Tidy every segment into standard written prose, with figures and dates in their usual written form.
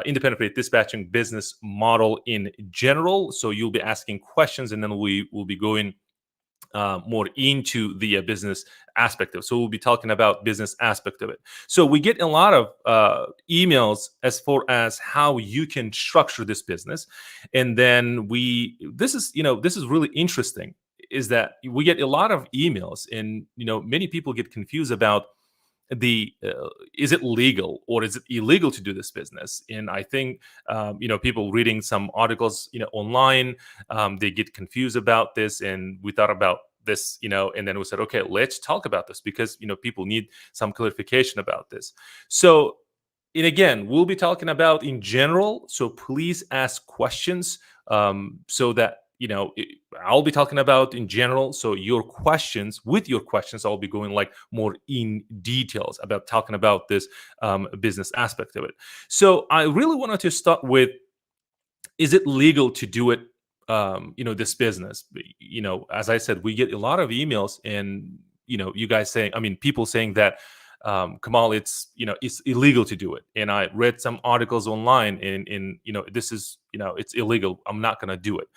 independent freight dispatching business model in general. So you'll be asking questions, and then we will be going more into the business aspect of it. So we'll be talking about business aspect of it. So we get a lot of emails as far as how you can structure this business, and then this is really interesting, is that we get a lot of emails, and many people get confused about is it legal or is it illegal to do this business. And I think people reading some articles online, they get confused about this, and we thought about this, and then we said, okay, let's talk about this, because people need some clarification about this. So, and again, we'll be talking about in general, so please ask questions, so that I'll be talking about in general. So with your questions, I'll be going like more in details about talking about this business aspect of it. So I really wanted to start with, is it legal to do it? This business, as I said, we get a lot of emails, and you guys saying, people saying that, Kamal, it's illegal to do it. And I read some articles online, and this is, it's illegal. I'm not going to do it.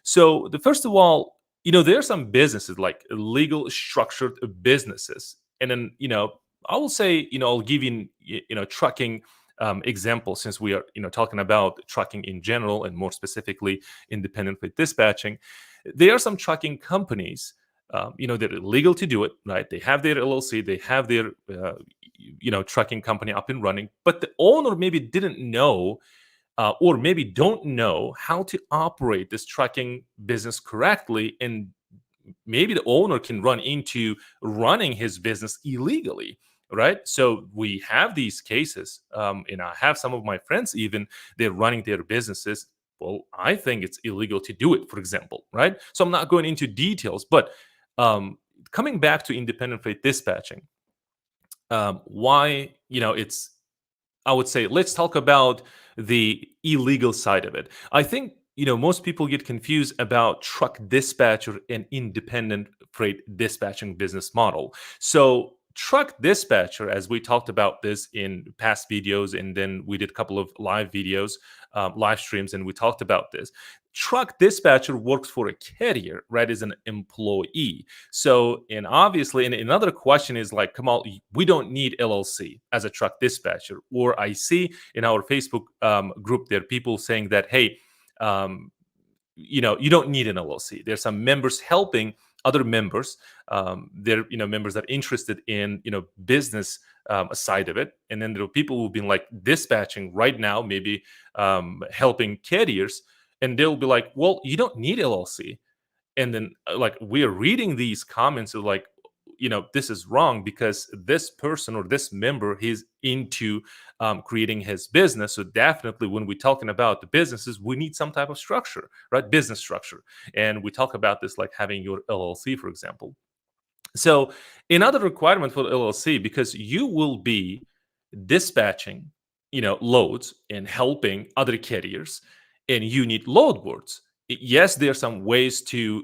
So first of all, there are some businesses like legal structured businesses. And then, I will say, I'll give you, trucking example, since we are, talking about trucking in general, and more specifically, independent freight dispatching. There are some trucking companies, they're legal to do it, right? They have their LLC, they have their, trucking company up and running, but the owner maybe didn't know, or maybe don't know how to operate this trucking business correctly. And maybe the owner can run into running his business illegally, right? So we have these cases, and I have some of my friends, even they're running their businesses. Well, I think it's illegal to do it, for example, right? So I'm not going into details, but coming back to independent freight dispatching, why, I would say, let's talk about the illegal side of it. I think, most people get confused about truck dispatcher and independent freight dispatching business model. So truck dispatcher, as we talked about this in past videos, and then we did a couple of live videos, live streams, and we talked about this. Truck dispatcher works for a carrier, right, as an employee. So, and obviously, and another question is like, Kamal, we don't need LLC as a truck dispatcher. Or I see in our Facebook group there people saying that, hey, you don't need an LLC. There's some members helping other members. They're members that are interested in business side of it, and then there are people who've been like dispatching right now, maybe helping carriers, and they'll be like, well, you don't need LLC. And then like we're reading these comments of like, this is wrong, because this person or this member, he's into creating his business. So definitely when we're talking about the businesses, we need some type of structure, right? Business structure. And we talk about this like having your LLC, for example. So another requirement for the LLC, because you will be dispatching, loads and helping other carriers, and you need load boards. Yes, there are some ways to,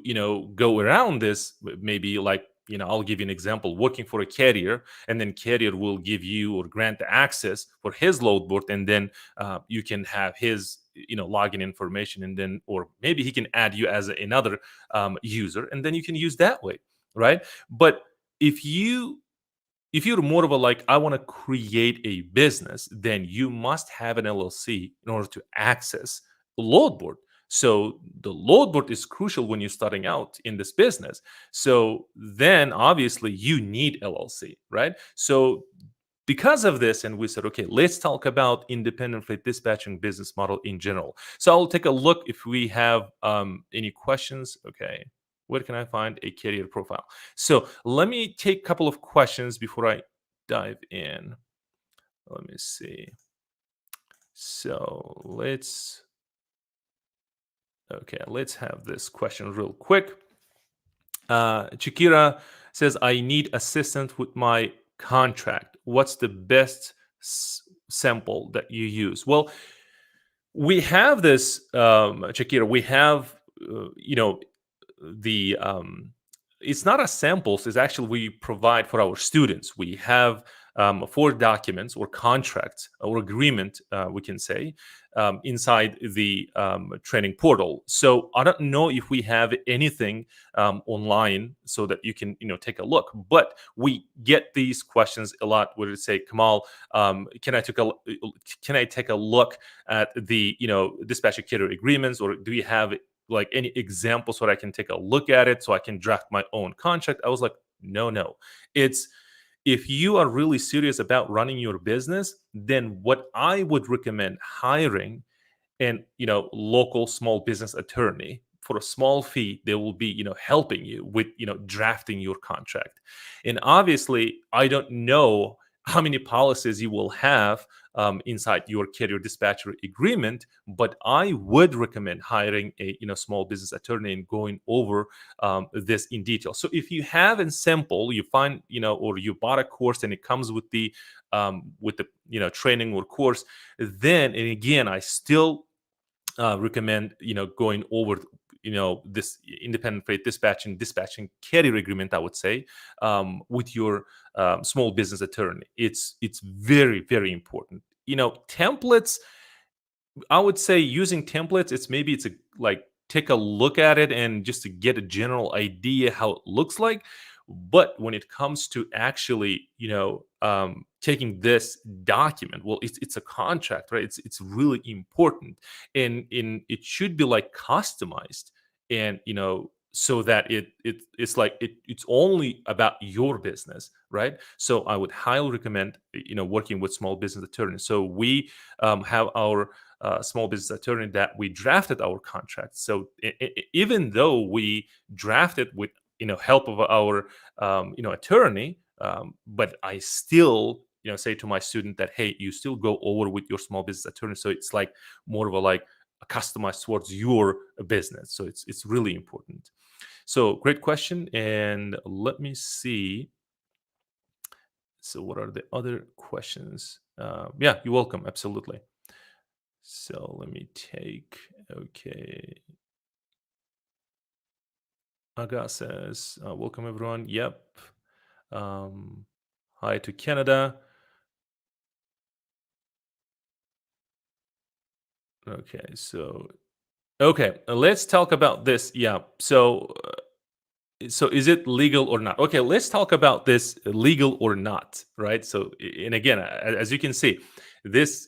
go around this. Maybe like, I'll give you an example, working for a carrier, and then carrier will give you or grant the access for his load board, and then you can have his login information, and then, or maybe he can add you as another user, and then you can use that way, right? But if you're more of a like, I want to create a business, then you must have an LLC in order to access the load board. So the load board is crucial when you're starting out in this business. So then obviously you need LLC, right? So because of this, and we said, okay, let's talk about independent freight dispatching business model in general. So I'll take a look if we have any questions. Okay, where can I find a carrier profile? So let me take a couple of questions before I dive in. Let me see. So let's have this question real quick. Chikira says, I need assistance with my contract. What's the best sample that you use? Well, we have this, Chakira, we have, it's not a samples, it's actually we provide for our students. We have 4 documents or contracts or agreement, we can say, inside the training portal. So I don't know if we have anything online so that you can take a look. But we get these questions a lot where they say, Kamal, can I take a look at the dispatcher carrier agreements, or do you have like any examples so that I can take a look at it so I can draft my own contract? I was like, no. It's if you are really serious about running your business, then what I would recommend hiring and local small business attorney for a small fee. They will be helping you with drafting your contract. And obviously I don't know how many policies you will have inside your carrier dispatcher agreement, but I would recommend hiring a small business attorney and going over this in detail. So if you have in simple, you find or you bought a course and it comes with the training or course, then and again I still recommend going over this independent freight dispatching carrier agreement, I would say, with your small business attorney. It's very, very important. Templates, I would say using templates, it's a like take a look at it and just to get a general idea how it looks like. But when it comes to actually, taking this document, well, it's a contract, right? It's really important, and it should be like customized, and so that it's like it's only about your business, right? So I would highly recommend working with small business attorneys. So we have our small business attorney that we drafted our contract. So even though we drafted with help of our attorney, but I still say to my student that, hey, you still go over with your small business attorney, so it's like more of a like a customized towards your business. So it's really important. So great question, and let me see. So what are the other questions? Yeah, you're welcome. Absolutely. So let me take. Okay. Aga says, welcome everyone. Yep. Hi to Canada. Okay, so let's talk about this. Yeah. So is it legal or not? Okay, let's talk about this legal or not, right? So and again, as you can see, this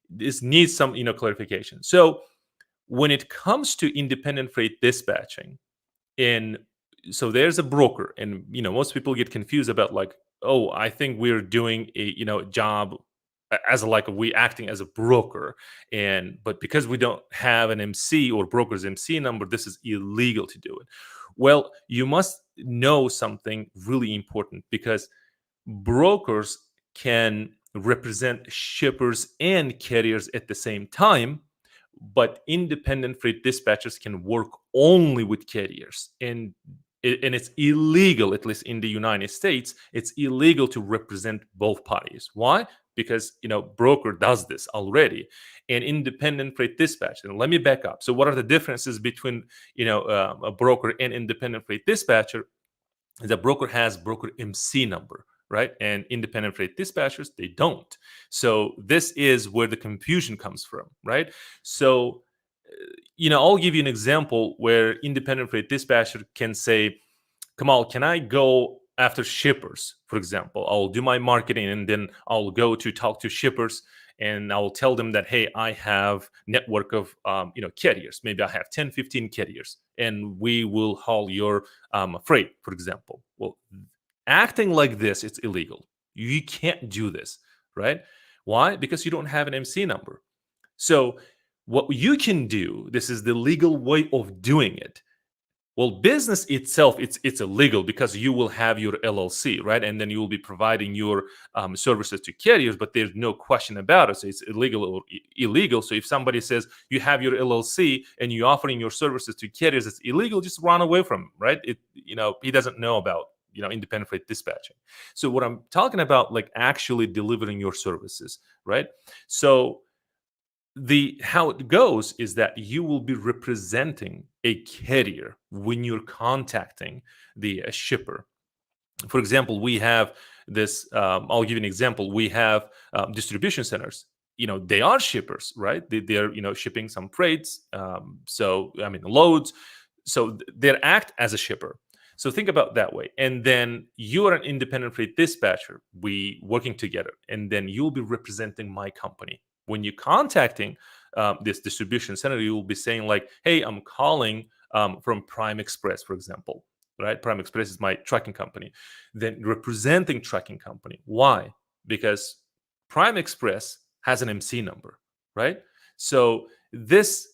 this needs some clarification. So when it comes to independent freight dispatching, and so there's a broker, and most people get confused about like, oh, I think we're doing a job as a, like we acting as a broker, and but because we don't have an MC or broker's MC number, this is illegal to do it. Well, you must know something really important, because brokers can represent shippers and carriers at the same time, but independent freight dispatchers can work only with carriers, and it's illegal, at least in the United States. It's illegal to represent both parties. Why? Because broker does this already, and independent freight dispatch. And let me back up. So what are the differences between a broker and independent freight dispatcher? The broker has broker MC number, right? And independent freight dispatchers, they don't. So this is where the confusion comes from, right? So, I'll give you an example where independent freight dispatcher can say, Kamal, can I go after shippers, for example? I'll do my marketing and then I'll go to talk to shippers, and I'll tell them that, hey, I have network of carriers. Maybe I have 10, 15 carriers, and we will haul your freight, for example. Well, acting like this, it's illegal. You can't do this, right? Why? Because you don't have an MC number. So what you can do, this is the legal way of doing it. Well, business itself, it's illegal because you will have your LLC, right? And then you will be providing your services to carriers, but there's no question about it. So it's illegal or illegal. So if somebody says you have your LLC and you're offering your services to carriers, it's illegal. Just run away from him, right? He doesn't know about independent freight dispatching. So what I'm talking about, like actually delivering your services, right? So the how it goes is that you will be representing a carrier when you're contacting the shipper. For example, we have this. I'll give you an example. We have distribution centers. They are shippers, right? They're shipping some freights. So I mean loads. So they act as a shipper. So think about that way. And then you are an independent freight dispatcher. We working together, and then you'll be representing my company. When you're contacting this distribution center, you will be saying like, "Hey, I'm calling from Prime Express, for example." Right? Prime Express is my trucking company. Then representing trucking company. Why? Because Prime Express has an MC number, right? So this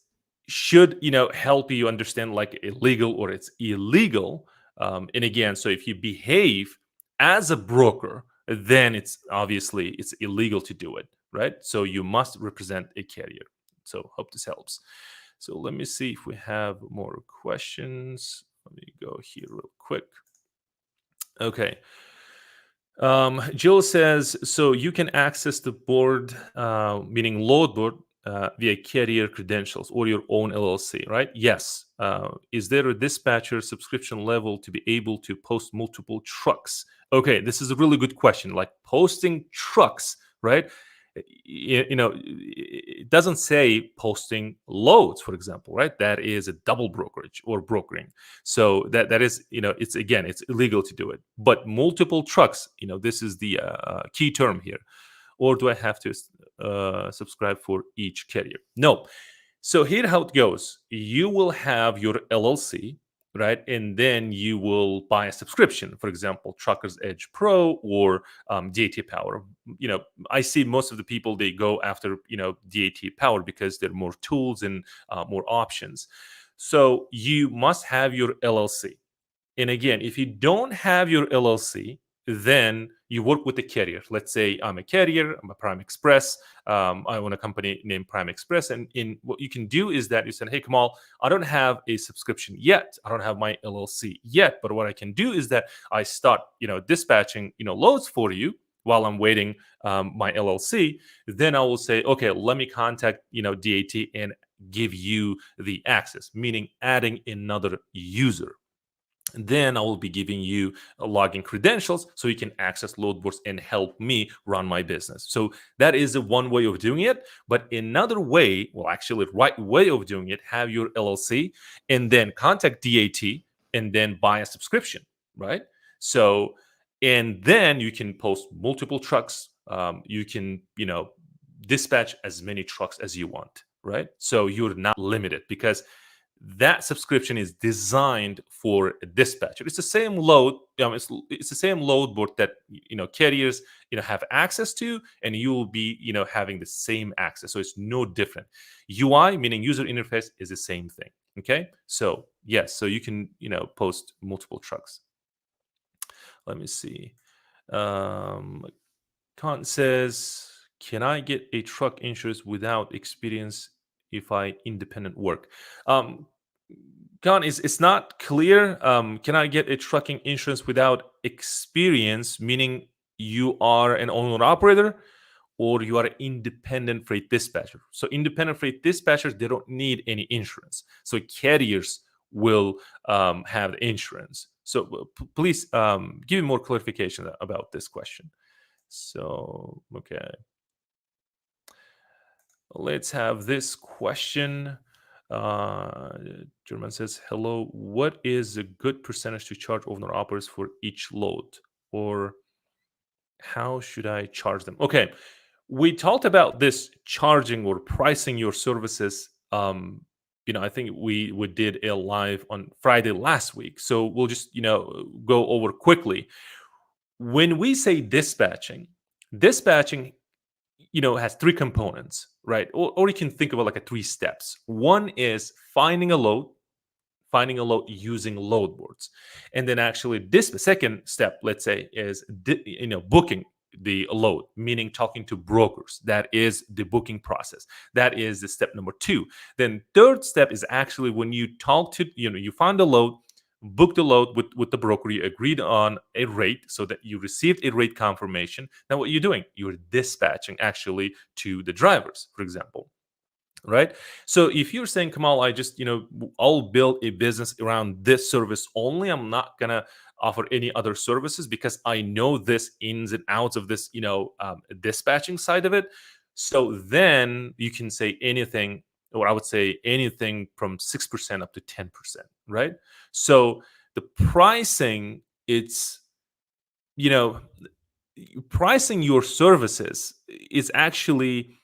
should help you understand like illegal or it's illegal. And again, so if you behave as a broker, then it's illegal to do it, right? So you must represent a carrier. So hope this helps. So let me see if we have more questions. Let me go here real quick. Okay. Jill says, so you can access the board, meaning load board, via carrier credentials or your own LLC, right? Yes. Is there a dispatcher subscription level to be able to post multiple trucks? Okay, this is a really good question. Like posting trucks, right? It doesn't say posting loads, for example, right? That is a double brokerage or brokering. So that is, it's illegal to do it. But multiple trucks, this is the key term here. Or do I have to subscribe for each carrier? No. So here how it goes. You will have your LLC, right? And then you will buy a subscription, for example, Truckers Edge Pro or DAT Power. I see most of the people, they go after, DAT Power because there are more tools and more options. So you must have your LLC. And again, if you don't have your LLC, then you work with the carrier. Let's say I'm a carrier, I'm a Prime Express. I own a company named Prime Express. And what you can do is that you say, hey, Kamal, I don't have a subscription yet. I don't have my LLC yet. But what I can do is that I start, dispatching, loads for you while I'm waiting my LLC. Then I will say, okay, let me contact, DAT and give you the access, meaning adding another user. And then I will be giving you login credentials so you can access load boards and help me run my business. So that is one way of doing it. But another way, well, actually, the right way of doing it, have your LLC and then contact DAT and then buy a subscription, right? So, and then you can post multiple trucks. You can, dispatch as many trucks as you want, right? So you're not limited because that subscription is designed for a dispatcher. It's the same load. It's the same load board that carriers have access to, and you will be having the same access. So it's no different. UI, meaning user interface, is the same thing. Okay, so yes, so you can post multiple trucks. Let me see. Kant says, can I get a truck insurance without experience if I independent work? Khan, it's not clear. Can I get a trucking insurance without experience, meaning you are an owner operator or you are an independent freight dispatcher? So independent freight dispatchers, they don't need any insurance. So carriers will have the insurance. So please give me more clarification about this question. So, okay. Let's have this question. German says, hello, what is a good percentage to charge owner operators for each load? Or how should I charge them? Okay, we talked about this charging or pricing your services. I think we did a live on Friday last week. So we'll just, go over quickly. When we say dispatching has three components, right? Or you can think about like a three steps. One is finding a load using load boards, and then actually this the second step, let's say, is booking the load, meaning talking to brokers. That is the booking process. That is the step number two. Then third step is actually when you talk to you find a load, book the load with the broker, you agreed on a rate so that you received a rate confirmation. Now what you're doing, you're dispatching actually to the drivers, for example. right? So if you're saying, Kamal, I just, I'll build a business around this service only. I'm not gonna offer any other services because I know this ins and outs of this, dispatching side of it. So then you can say anything, or I would say anything from 6% up to 10%, right? So the pricing, it's, you know, pricing your services is actually,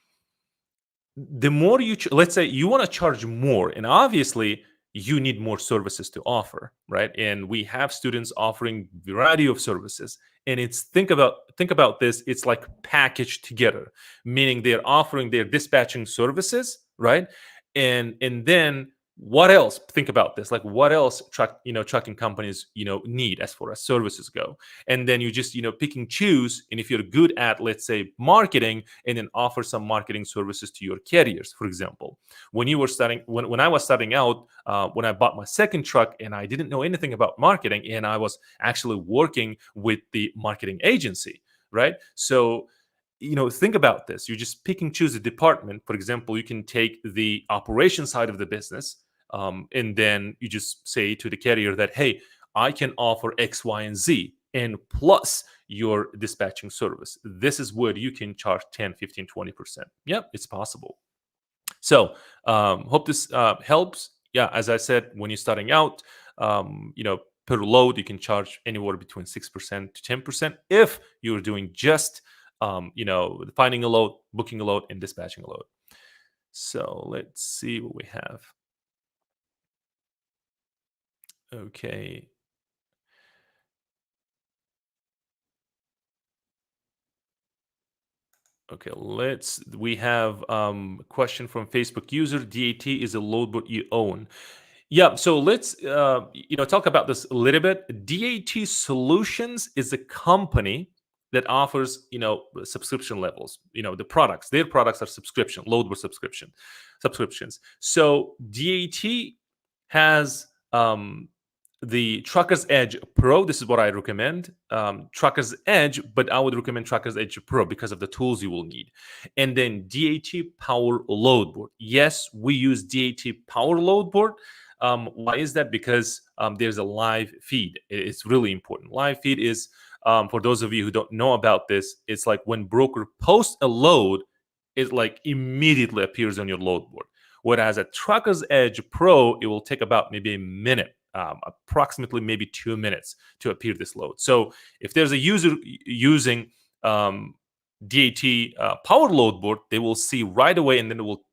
the more you let's say you want to charge more, and obviously you need more services to offer, right? And we have students offering variety of services, and it's, think about this, it's like packaged together, meaning they're offering their dispatching services, right? And then what else, think about this, like what else trucking companies need as far as services go. And then you just pick and choose, and if you're good at, let's say, marketing, and then offer some marketing services to your carriers. For example, when I was starting out, when I bought my second truck, and I didn't know anything about marketing, and I was actually working with the marketing agency, right? So think about this, you just pick and choose a department. For example, you can take the operation side of the business, and then you just say to the carrier that, hey, I can offer X, Y, and Z, and plus your dispatching service. This is where you can charge 10, 15, 20%. Yep, it's possible. So hope this helps. Yeah, as I said, when you're starting out, per load, you can charge anywhere between 6% to 10% if you're doing just, finding a load, booking a load, and dispatching a load. So let's see what we have. Okay. Okay, we have a question from Facebook user. DAT is a load board you own. Yeah, so let's talk about this a little bit. DAT Solutions is a company that offers subscription levels. The products, their products are subscription, load board subscriptions. So DAT has the Trucker's Edge Pro. This is what I recommend. Trucker's Edge, but I would recommend Trucker's Edge Pro because of the tools you will need. And then DAT Power Load Board. Yes, we use DAT Power Load Board. Why is that? Because there's a live feed. It's really important. Live feed is, for those of you who don't know about this, it's like when broker posts a load, it like immediately appears on your load board. Whereas at Trucker's Edge Pro, it will take about maybe a minute, approximately maybe 2 minutes to appear this load. So if there's a user using DAT Power Load Board, they will see right away, and then it will,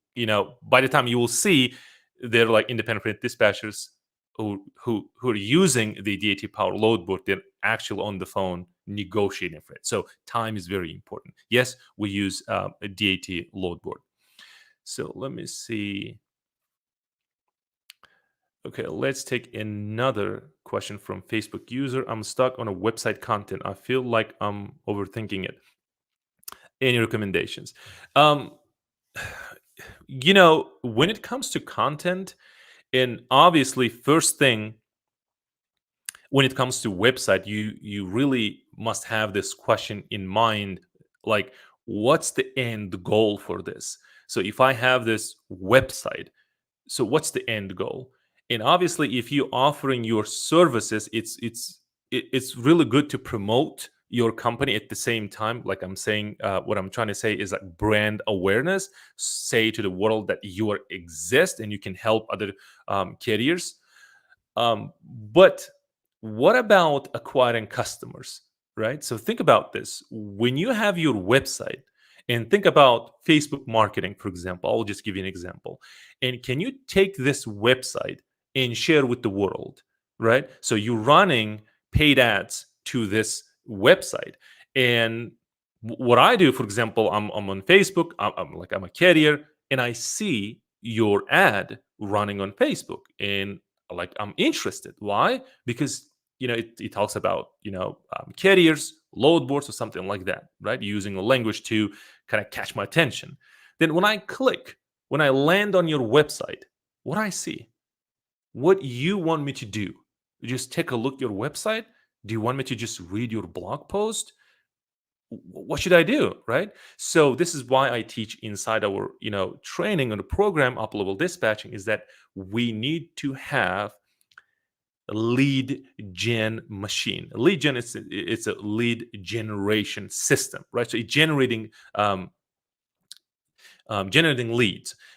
by the time you will see, they're like independent dispatchers who are using the DAT Power Load Board. They're actually on the phone negotiating for it. So time is very important. Yes, we use a DAT Load Board. So let me see. Okay, let's take another question from Facebook user. I'm stuck on a website content. I feel like I'm overthinking it. Any recommendations? When it comes to content, and obviously, first thing, when it comes to website, you really must have this question in mind, like, what's the end goal for this? So if I have this website, so what's the end goal? And obviously, if you're offering your services, it's really good to promote your company at the same time. Like I'm saying, what I'm trying to say is like brand awareness. Say to the world that you are exist and you can help other carriers. But what about acquiring customers, right? So think about this. When you have your website, and think about Facebook marketing, for example, I'll just give you an example. And can you take this website and share with the world, right? So you're running paid ads to this website. And what I do, for example, I'm on Facebook, I'm a carrier, and I see your ad running on Facebook. And like I'm interested. Why? Because it talks about carriers, load boards, or something like that, right? Using a language to kind of catch my attention. Then when I land on your website, what I see, what you want me to do, just take a look at your website. Do you want me to just read your blog post? what should I do, right? So this is why I teach inside our training on the program up level dispatching is that we need to have a lead gen machine. A lead gen it's a lead generation system, right? So it's generating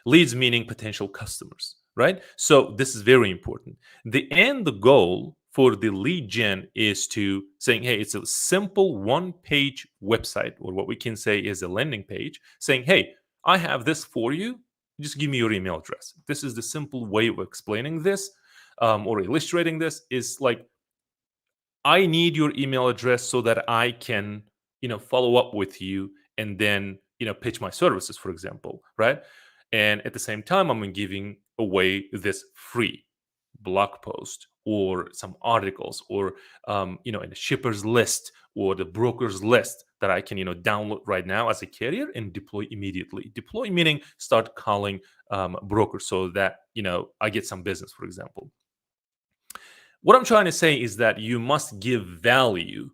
leads meaning potential customers, right? So this is very important. The end goal for the lead gen is to saying, hey, it's a simple one page website, or what we can say is a landing page, saying, hey, I have this for you, just give me your email address. This is the simple way of explaining this, or illustrating this is like, I need your email address so that I can, follow up with you and then, pitch my services, for example, right? And at the same time, I'm giving away this free blog post or some articles or, in a shipper's list or the broker's list that I can, download right now as a carrier and deploy immediately. Deploy meaning start calling brokers so that, I get some business, for example. What I'm trying to say is that you must give value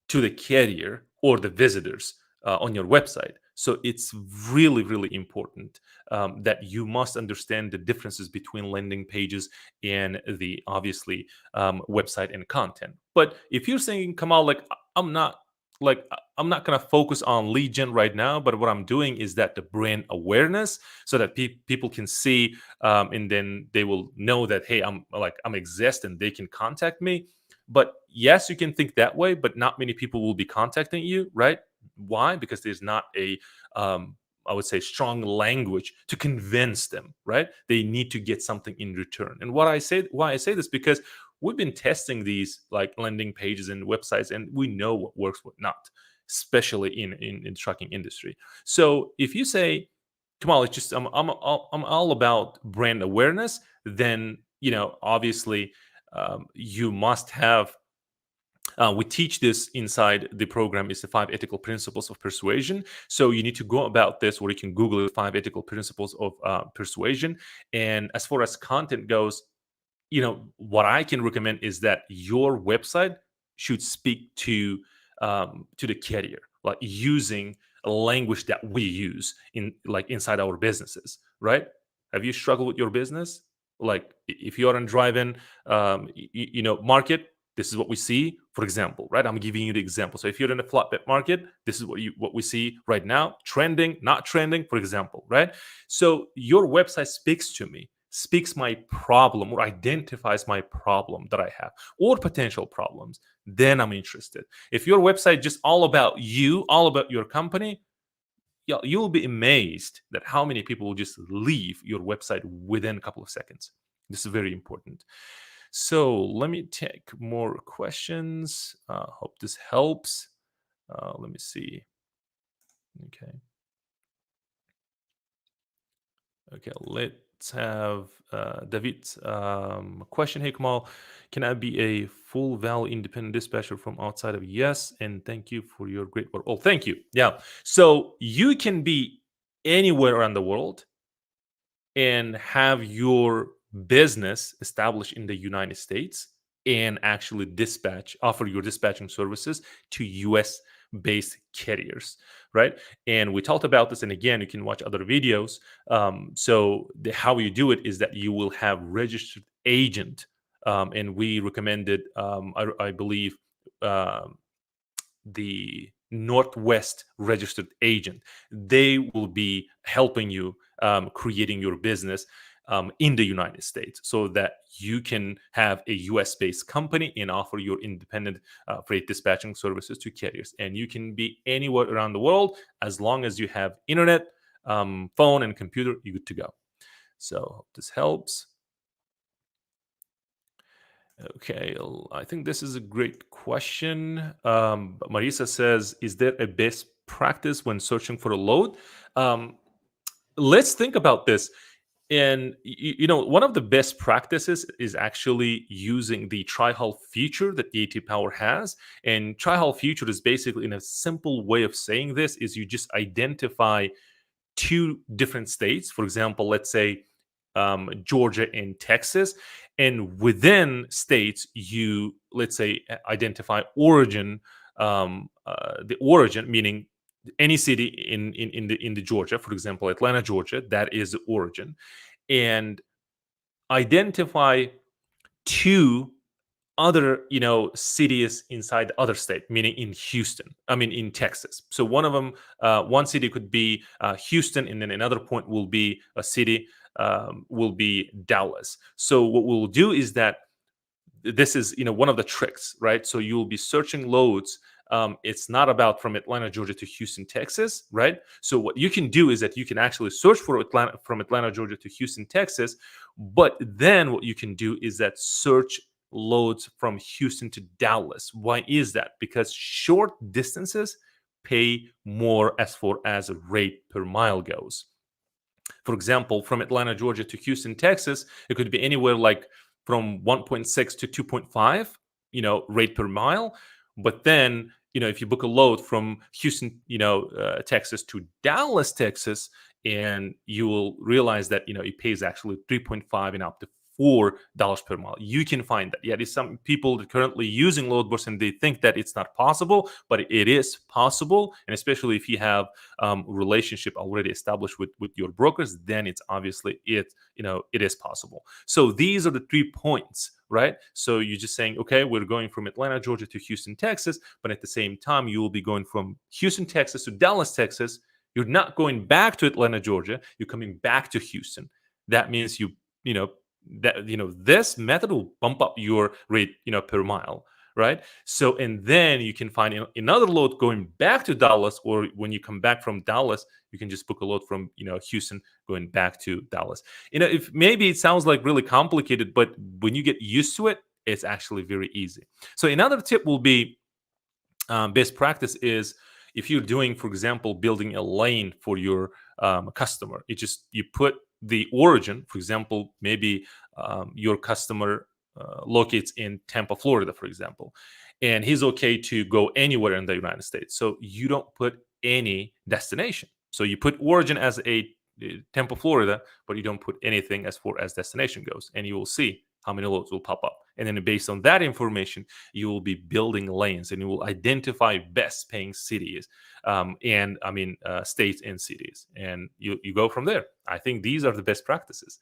to the carrier or the visitors on your website. So it's really, really important that you must understand the differences between landing pages and the obviously website and content. But if you're saying, Kamal, I'm not I'm not gonna focus on lead gen right now, but what I'm doing is that the brand awareness, so that people can see and then they will know that, hey, I'm exist and they can contact me. But yes, you can think that way, but not many people will be contacting you, right? Why? Because there's not a I would say strong language to convince them, right? They need to get something in return. And why I say this, because we've been testing these like landing pages and websites, and we know what works, what not, especially in trucking industry. So if you say, come on, it's just I'm all about brand awareness, then obviously you must have. We teach this inside the program is the 5 ethical principles of persuasion. So you need to go about this, or you can Google it, 5 ethical principles of persuasion. And as far as content goes, what I can recommend is that your website should speak to the carrier, like using a language that we use in like inside our businesses, right? Have you struggled with your business? Like if you're in driving market, this is what we see, for example, right? I'm giving you the example. So if you're in a flatbed market, this is what we see right now, trending, not trending, for example, right? So your website speaks to me, speaks my problem, or identifies my problem that I have, or potential problems, then I'm interested. If your website just all about you, all about your company, yeah, you'll be amazed that how many people will just leave your website within a couple of seconds. This is very important. So let me take more questions. Hope this helps. Let me see. Okay. Okay, let's have David question. Hey, Kamal, can I be a full val independent dispatcher from outside of? Yes, and thank you for your great work. Oh, thank you. Yeah, so you can be anywhere around the world and have your business established in the United States and actually offer your dispatching services to US based carriers, right? And we talked about this, and again, you can watch other videos. How you do it is that you will have registered agent, and we recommended, I believe, um, the Northwest registered agent. They will be helping you creating your business in the United States, so that you can have a US based company and offer your independent freight dispatching services to carriers. And you can be anywhere around the world as long as you have internet, phone, and computer, you're good to go. So, hope this helps. Okay, I think this is a great question. Marisa says, "Is there a best practice when searching for a load?" Um, let's think about this. And one of the best practices is actually using the tri-hull feature that DAT Power has. And tri-hull feature is basically, in a simple way of saying this, is you just identify 2 different states. For example, let's say Georgia and Texas, and within states, you let's say identify origin the origin, meaning any city in the Georgia, for example, Atlanta, Georgia, that is the origin, and identify two other cities inside the other state, meaning in Texas. So one of them, one city could be Houston, and then another point will be a city, will be Dallas. So what we'll do is that this is one of the tricks, right? So you'll be searching loads. It's not about from Atlanta, Georgia to Houston, Texas, right? So what you can do is that you can actually search for from Atlanta, Georgia to Houston, Texas, but then what you can do is that search loads from Houston to Dallas. Why is that? Because short distances pay more as far as rate per mile goes. For example, from Atlanta, Georgia to Houston, Texas, it could be anywhere like from 1.6 to 2.5, rate per mile. But then, if you book a load from Houston, Texas to Dallas, Texas, and you will realize that, it pays actually 3.5 and up to $4 per mile. You can find that. Yeah, there's some people that currently using load boards and they think that it's not possible, but it is possible. And especially if you have relationship already established with your brokers, then it's obviously it is possible. So these are the 3 points, right? So you're just saying, okay, we're going from Atlanta, Georgia to Houston, Texas, but at the same time you will be going from Houston, Texas to Dallas, Texas. You're not going back to Atlanta, Georgia. You're coming back to Houston. That means this method will bump up your rate per mile, right? So, and then you can find another load going back to Dallas, or when you come back from Dallas, you can just book a load from Houston going back to Dallas. If maybe it sounds like really complicated, but when you get used to it, it's actually very easy. So another tip will be, best practice is, if you're doing, for example, building a lane for your customer, you put the origin. For example, maybe your customer locates in Tampa, Florida, for example, and he's okay to go anywhere in the United States. So you don't put any destination. So you put origin as a Tampa, Florida, but you don't put anything as far as destination goes, and you will see how many loads will pop up. And then based on that information, you will be building lanes, and you will identify best paying cities, states and cities, and you go from there. I think these are the best practices.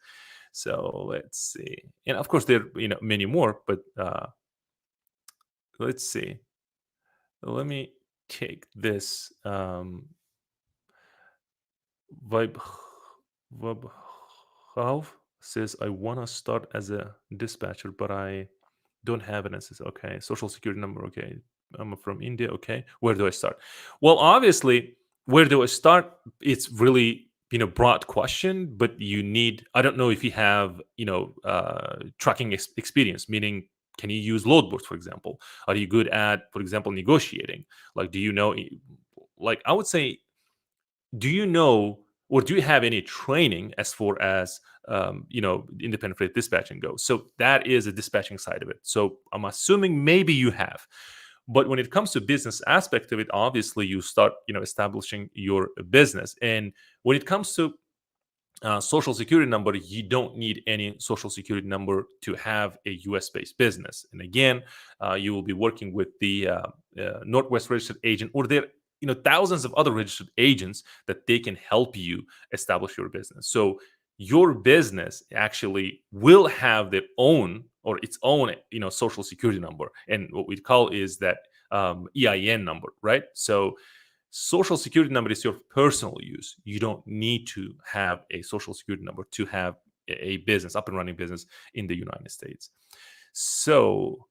So let's see, and of course there are many more, but let's see. Let me take this. Vibe Valve says, I want to start as a dispatcher, but I don't have an SS. Okay. Social security number. Okay. I'm from India. Okay. Where do I start? Well, obviously, where do I start? It's really, broad question, but you need, I don't know if you have, tracking experience, meaning, can you use load boards, for example? Are you good at, for example, negotiating? Like, do you know, like, I would say, do you know, or do you have any training as far as independent freight dispatching goes? So that is a dispatching side of it. So I'm assuming maybe you have, but when it comes to business aspect of it, obviously you start establishing your business. And when it comes to social security number, you don't need any social security number to have a US based business. And again, you will be working with the Northwest registered agent, or there thousands of other registered agents that they can help you establish your business. So your business actually will have their own, or its own social security number, and what we call is that EIN number, right? So social security number is your personal use. You don't need to have a social security number to have a business, up and running business in the United States. So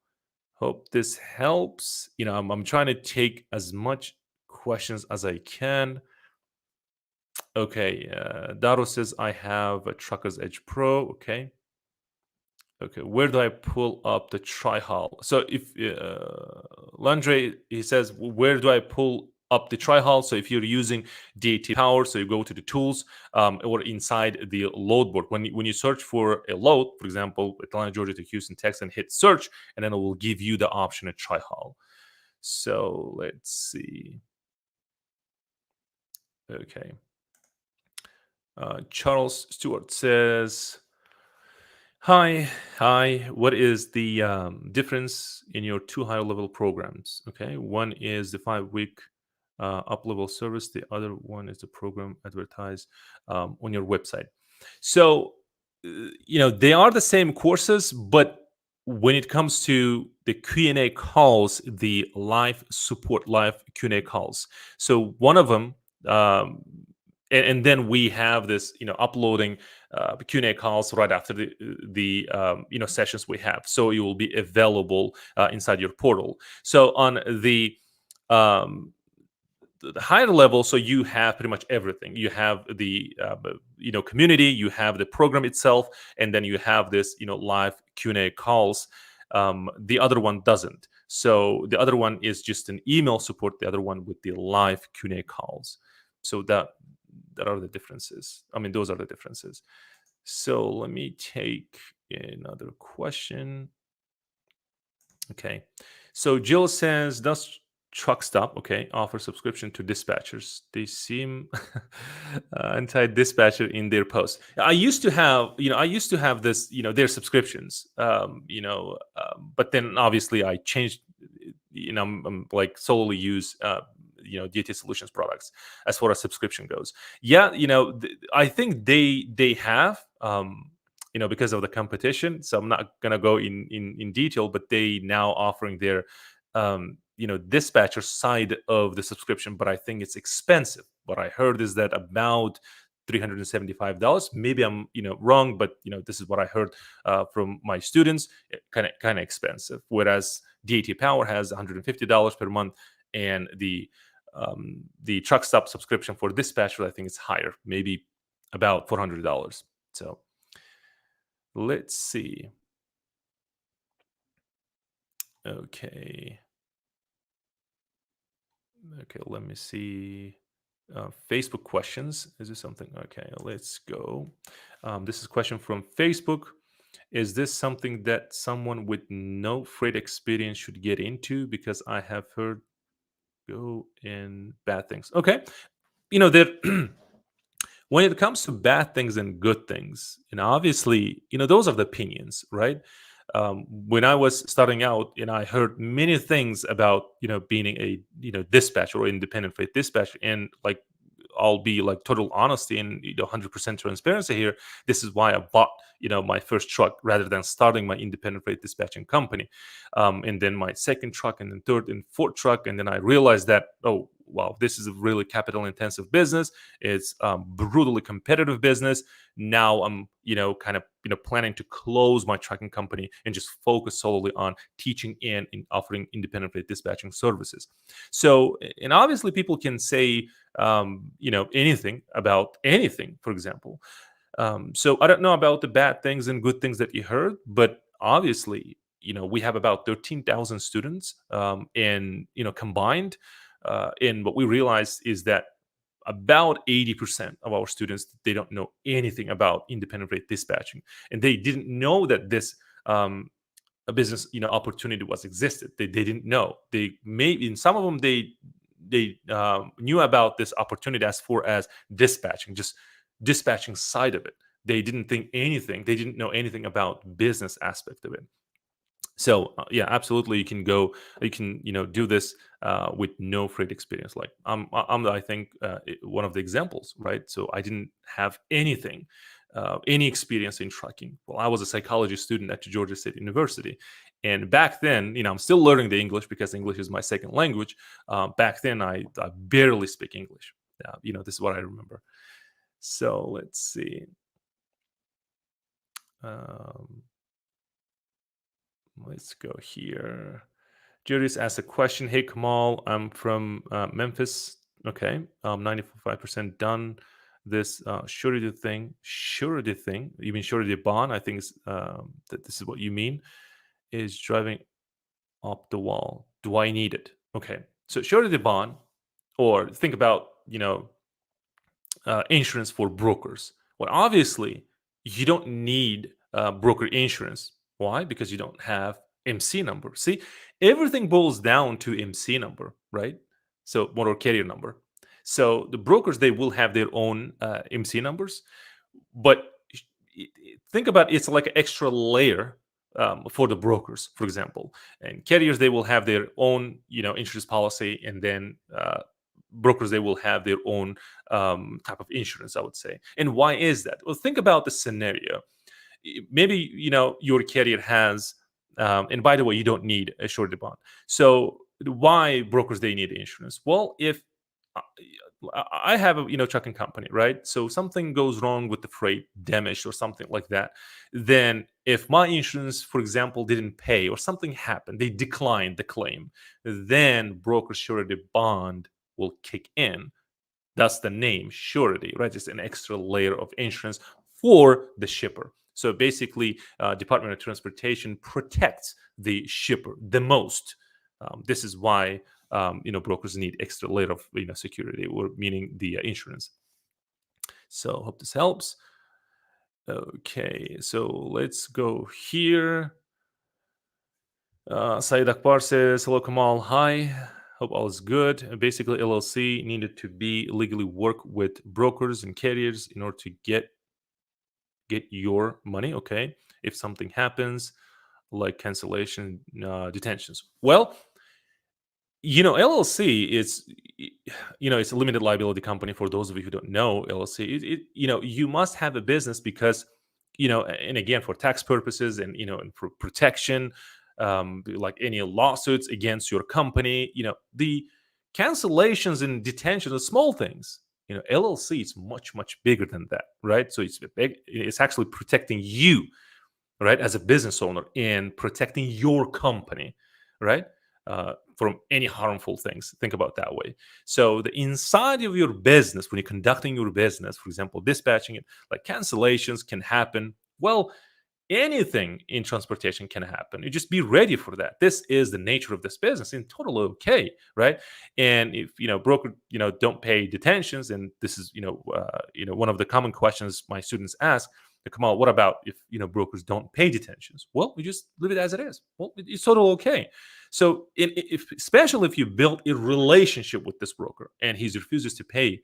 hope this helps. I'm trying to take as much questions as I can. Okay, Daro says I have a Trucker's Edge Pro. Okay. Okay, where do I pull up the tri-hull? So if Landre, he says, where do I pull up the tri-hull? So if you're using DAT Power, so you go to the tools, or inside the load board. When you search for a load, for example, Atlanta, Georgia to Houston, Texas, and hit search, and then it will give you the option of tri-hull. So let's see. Okay. Charles Stewart says, Hi, hi. What is the difference in your two higher level programs? Okay, one is the 5 week up level service. The other one is the program advertised on your website. So, they are the same courses, but when it comes to the Q&A calls, the live support, live Q&A calls. So one of them, um, and then we have this, uploading Q&A calls right after the sessions we have, so it will be available inside your portal. So on um, the higher level, so you have pretty much everything. You have the community, you have the program itself, and then you have this live Q&A calls. The other one doesn't. So the other one is just an email support. The other one with the live Q&A calls. So that are the differences. I mean, those are the differences. So let me take another question. Okay. So Jill says, does truck stop, okay, offer subscription to dispatchers? They seem anti-dispatcher in their post. I used to have this, their subscriptions, but then obviously I changed, I'm like solely use, DT Solutions products as far as subscription goes. Yeah, I think they have, because of the competition. So I'm not gonna go in detail, but they now offering their dispatcher side of the subscription, but I think it's expensive. What I heard is that about $375. Maybe I'm wrong, but this is what I heard from my students. Kind of expensive. Whereas DAT Power has $150 per month, and the truck stop subscription for dispatcher, I think it's higher, maybe about $400. So let's see. Okay. Okay, let me see. Facebook questions. Is this something? Okay, let's go. This is a question from Facebook. Is this something that someone with no freight experience should get into? Because I have heard go in bad things. Okay. There when it comes to bad things and good things, obviously, those are the opinions, right? When I was starting out, I heard many things about, being a, dispatcher or independent freight dispatcher, and like, I'll be like total honesty and 100% transparency here. This is why I bought my first truck rather than starting my independent freight dispatching company, and then my second truck, and then third and fourth truck, and then I realized that, oh wow, this is a really capital intensive business. It's brutally competitive business. Now I'm kind of planning to close my trucking company and just focus solely on teaching and offering independent freight dispatching services. So, and obviously people can say anything about anything, for example. So I don't know about the bad things and good things that you heard, but obviously, we have about 13,000 students, and combined. And what we realized is that about 80% of our students, they don't know anything about independent freight dispatching, and they didn't know that this a business opportunity was existed. They didn't know. They may, in some of them, they knew about this opportunity as far as dispatching, just dispatching side of it. They didn't think anything. They didn't know anything about business aspect of it. So yeah, absolutely, you can go. You can do this with no freight experience. Like I think one of the examples, right? So I didn't have anything, any experience in trucking. Well, I was a psychology student at Georgia State University, and back then, I'm still learning the English because English is my second language. Back then, I barely speak English. This is what I remember. So let's see. Um, let's go here. Julius asked a question. Hey, Kamal, I'm from Memphis. Okay, 95% done. This surety thing. You mean surety bond? I think that this is what you mean. Is driving up the wall. Do I need it? Okay, so surety bond, or think about insurance for brokers. Well, obviously, you don't need broker insurance. Why? Because you don't have MC number. See, everything boils down to MC number, right? So motor carrier number. So the brokers, they will have their own MC numbers, but think about it's like an extra layer for the brokers, for example, and carriers they will have their own insurance policy, and then brokers they will have their own type of insurance, I would say. And why is that? Well, think about the scenario. Maybe your carrier has, and by the way, you don't need a surety bond. So why brokers they need insurance? Well, if uh, I have a trucking company, right? So something goes wrong with the freight, damaged or something like that. Then if my insurance, for example, didn't pay or something happened, they declined the claim, then broker surety bond will kick in. That's the name, surety, right? It's an extra layer of insurance for the shipper. So basically, Department of Transportation protects the shipper the most. This is why brokers need extra layer of security, or meaning the insurance. So hope this helps. Okay, so let's go here. Saeed Akbar says, hello, Kamal. Hi. Hope all is good. Basically, LLC needed to be legally work with brokers and carriers in order to get your money. Okay, if something happens, like cancellation, detentions. Well, LLC is it's a limited liability company. For those of you who don't know, LLC, you must have a business because and again, for tax purposes and and for protection, like any lawsuits against your company, the cancellations and detention are small things. LLC is much bigger than that, right? So it's actually protecting you, right, as a business owner, and protecting your company, right, from any harmful things. Think about that way. So the inside of your business, when you're conducting your business, for example, dispatching it, like cancellations can happen. Well, anything in transportation can happen. You just be ready for that. This is the nature of this business, and totally okay, right? And if broker don't pay detentions, and this is one of the common questions my students ask, Kamal, what about if brokers don't pay detentions? Well, we just leave it as it is. Well, it's totally okay. So especially if you build a relationship with this broker and he refuses to pay,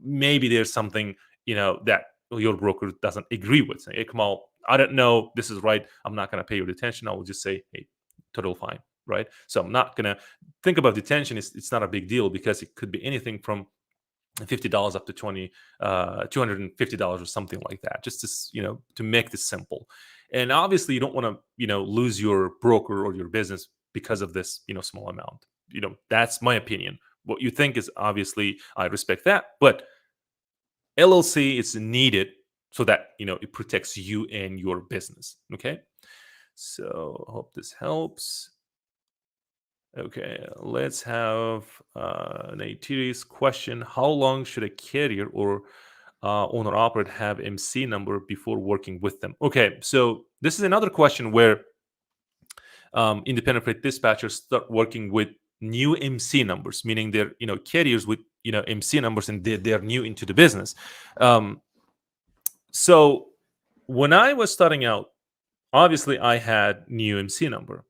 maybe there's something that your broker doesn't agree with. Say, hey, Kamal, I don't know, this is right. I'm not going to pay your detention. I will just say, hey, total fine, right? So I'm not going to think about detention. It's not a big deal because it could be anything from $50 up to $250 or something like that, just to make this simple. And obviously you don't want to lose your broker or your business because of this small amount. That's my opinion. What you think is, obviously I respect that, but LLC is needed so that it protects you and your business. Okay, so hope this helps. Okay, let's have an AT's question. How long should a carrier or owner operator have MC number before working with them? Okay, so this is another question where independent freight dispatchers start working with new MC numbers, meaning they're carriers with MC numbers, and they're new into the business. So when I was starting out, obviously I had new MC number.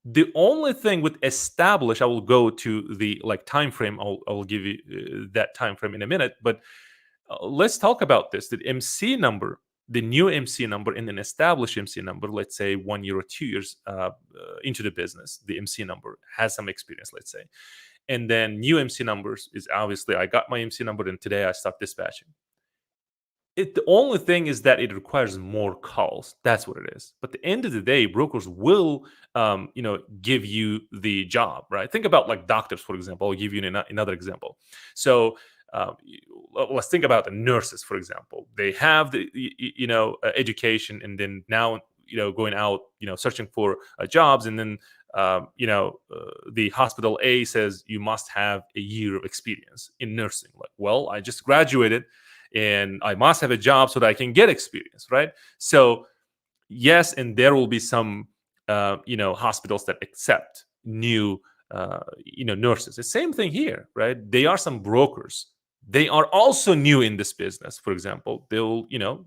The only thing with establish, I will go to the time frame. I'll give you that time frame in a minute. But let's talk about this. The MC number, the new MC number, and an established MC number. Let's say 1 year or 2 years into the business, the MC number has some experience. Let's say, and then new MC numbers is obviously I got my MC number, and today I start dispatching. The only thing is that it requires more calls. That's what it is. But at the end of the day, brokers will, give you the job, right? Think about like doctors, for example. I'll give you another example. So let's think about the nurses, for example. They have the, education, and then now, going out, searching for jobs, and then, the hospital A says you must have a year of experience in nursing. Like, well, I just graduated and I must have a job so that I can get experience, right? So yes, and there will be some hospitals that accept new nurses. The same thing here, right? They are some brokers. They are also new in this business. For example, they'll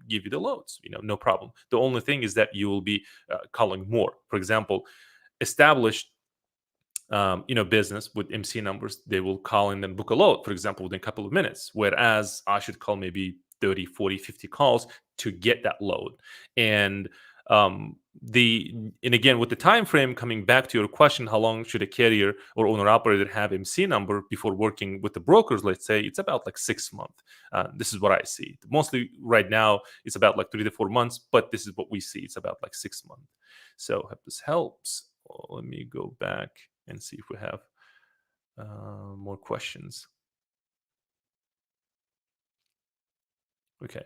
give you the loads, no problem. The only thing is that you will be calling more. For example, established business with MC numbers, they will call in and book a load, for example, within a couple of minutes. Whereas I should call maybe 30, 40, 50 calls to get that load. And the and again, with the time frame, coming back to your question, how long should a carrier or owner operator have MC number before working with the brokers? Let's say it's about like 6 months. This is what I see. Mostly right now, it's about like 3 to 4 months, but this is what we see. It's about like 6 months. So hope this helps. Let me go back and see if we have more questions. Okay.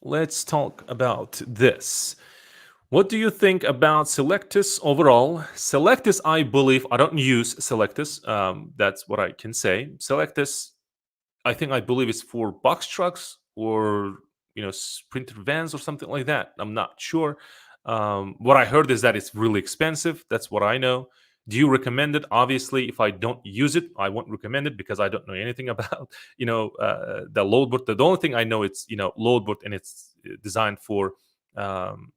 Let's talk about this. What do you think about Selectus overall? Selectus, I believe, I don't use Selectus. That's what I can say. Selectus, I believe it's for box trucks or sprinter vans or something like that. I'm not sure. What I heard is that it's really expensive. That's what I know. Do you recommend it? Obviously, if I don't use it, I won't recommend it because I don't know anything about the load board. The only thing I know it's load board and it's designed for um,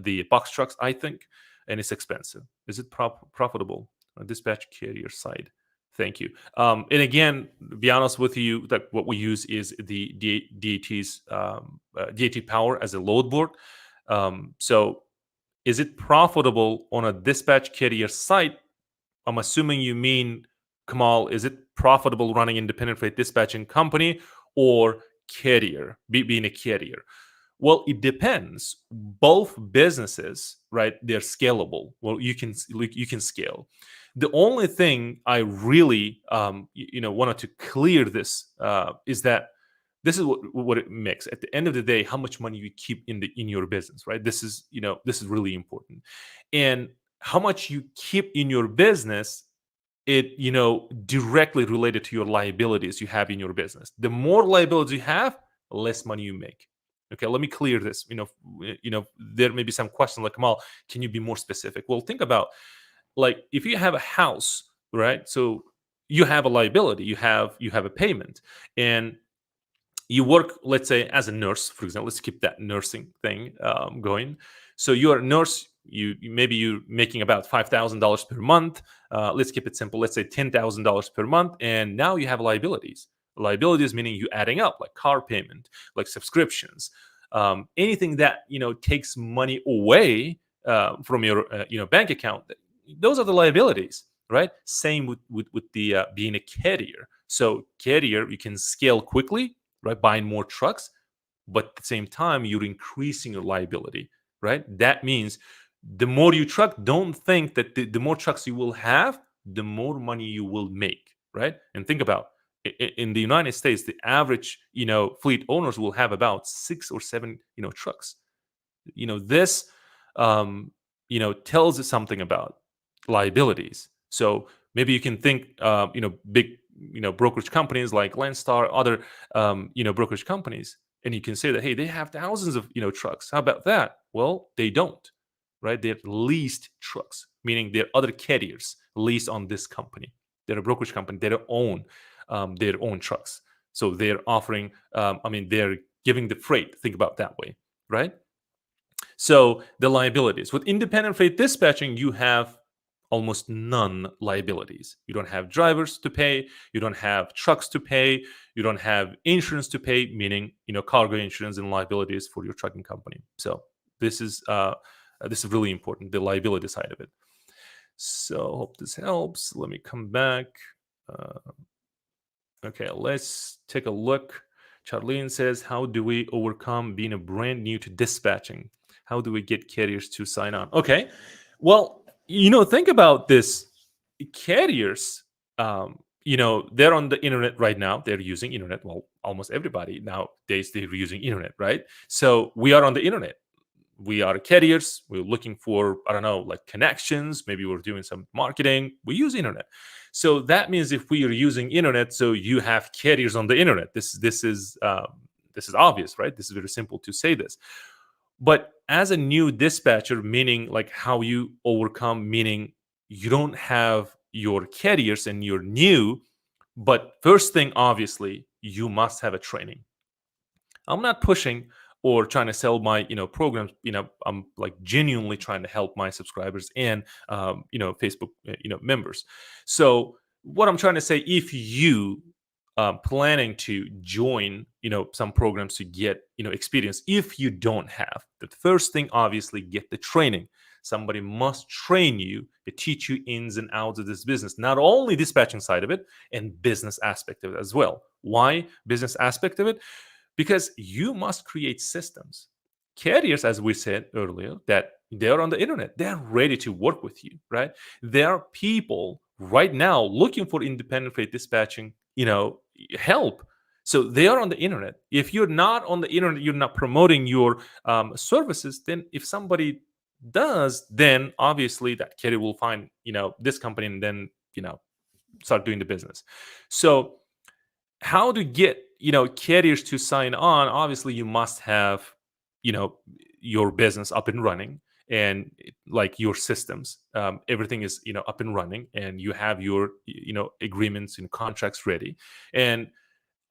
the box trucks, I think, and it's expensive. Is it profitable on dispatch carrier side? Thank you. And again, to be honest with you, that what we use is the DAT's DAT Power as a load board. So, is it profitable on a dispatch carrier site? I'm assuming you mean, Kamal, is it profitable running independent freight dispatching company or carrier, being a carrier? Well, it depends. Both businesses, right? They're scalable. Well, you can scale. The only thing I really wanted to clear this is that this is what it makes. At the end of the day, how much money you keep in your business, right? This is really important, and how much you keep in your business, it directly related to your liabilities you have in your business. The more liabilities you have, less money you make. Okay, let me clear this. There may be some question like, Kamal, can you be more specific? Well, think about, like, if you have a house, right? So you have a liability, you have a payment, and you work, let's say, as a nurse, for example. Let's keep that nursing thing going. So you're a nurse. Maybe you're making about $5,000 per month. Let's keep it simple. Let's say $10,000 per month, and now you have liabilities. Liabilities meaning you adding up, like car payment, like subscriptions, anything that takes money away from your bank account. Those are the liabilities, right? Same with the being a carrier. So carrier, you can scale quickly, right? Buying more trucks, but at the same time, you're increasing your liability, right? That means the more you truck, don't think that the more trucks you will have, the more money you will make, right? And think about, in the United States, the average fleet owners will have about 6 or 7 trucks. This tells us something about liabilities. So maybe you can think big brokerage companies like Landstar, other brokerage companies, and you can say that, hey, they have thousands of trucks. How about that? Well, they don't, right? They're leased trucks, meaning they're other carriers leased on this company. They're a brokerage company. They don't own their own trucks, so they're offering they're giving the freight. Think about that way, right? So the liabilities with independent freight dispatching, you have almost none liabilities. You don't have drivers to pay. You don't have trucks to pay. You don't have insurance to pay, meaning cargo insurance and liabilities for your trucking company. So this is really important, the liability side of it. So hope this helps. Let me come back. Okay, let's take a look. Charlene says, how do we overcome being a brand new to dispatching? How do we get carriers to sign on? Okay, well, think about this. Carriers, they're on the internet right now. They're using internet. Well, almost everybody nowadays, they're using internet, right? So we are on the internet. We are carriers. We're looking for, I don't know, like connections. Maybe we're doing some marketing. We use internet. So that means if we are using internet, so you have carriers on the internet. This is obvious, right? This is very simple to say this. But as a new dispatcher, meaning like how you overcome, meaning you don't have your carriers and you're new. But first thing, obviously, you must have a training. I'm not pushing or trying to sell my programs. I'm like genuinely trying to help my subscribers and Facebook members. So what I'm trying to say, if you planning to join, some programs to get, experience. If you don't have, the first thing, obviously, get the training. Somebody must train you to teach you ins and outs of this business, not only dispatching side of it, and business aspect of it as well. Why business aspect of it? Because you must create systems. Carriers, as we said earlier, that they're on the internet, they're ready to work with you, right? There are people right now looking for independent freight dispatching, help. So they are on the internet. If you're not on the internet, you're not promoting your services, then if somebody does, then obviously that carrier will find, this company, and then, start doing the business. So how to get, carriers to sign on? Obviously, you must have, you know your business up and running, and like your systems, everything is, up and running, and you have your, agreements and contracts ready. And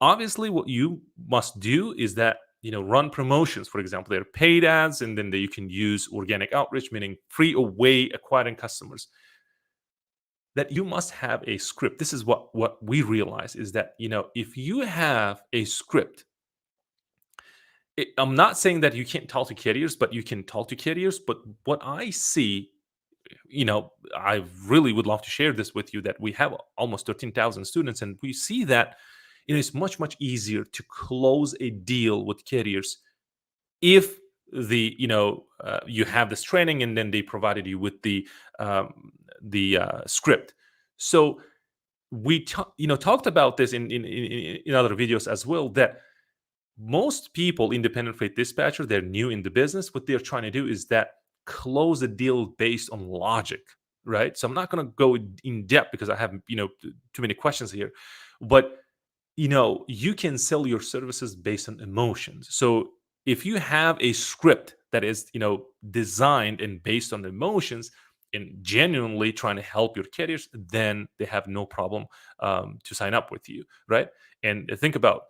obviously, what you must do is that, run promotions. For example, there are paid ads, and then you can use organic outreach, meaning free away acquiring customers. That you must have a script. This is what we realize, is that, if you have a script, I'm not saying that you can't talk to carriers, but you can talk to carriers. But what I see, I really would love to share this with you, that we have almost 13,000 students, and we see that, it's much easier to close a deal with carriers if you have this training, and then they provided you with the script. So we talked about this in other videos as well, that most people, independent freight dispatcher, they're new in the business. What they're trying to do is that close a deal based on logic, right? So I'm not going to go in depth because I have, too many questions here. But you can sell your services based on emotions. So if you have a script that is, designed and based on emotions, and genuinely trying to help your carriers, then they have no problem to sign up with you, right? And think about,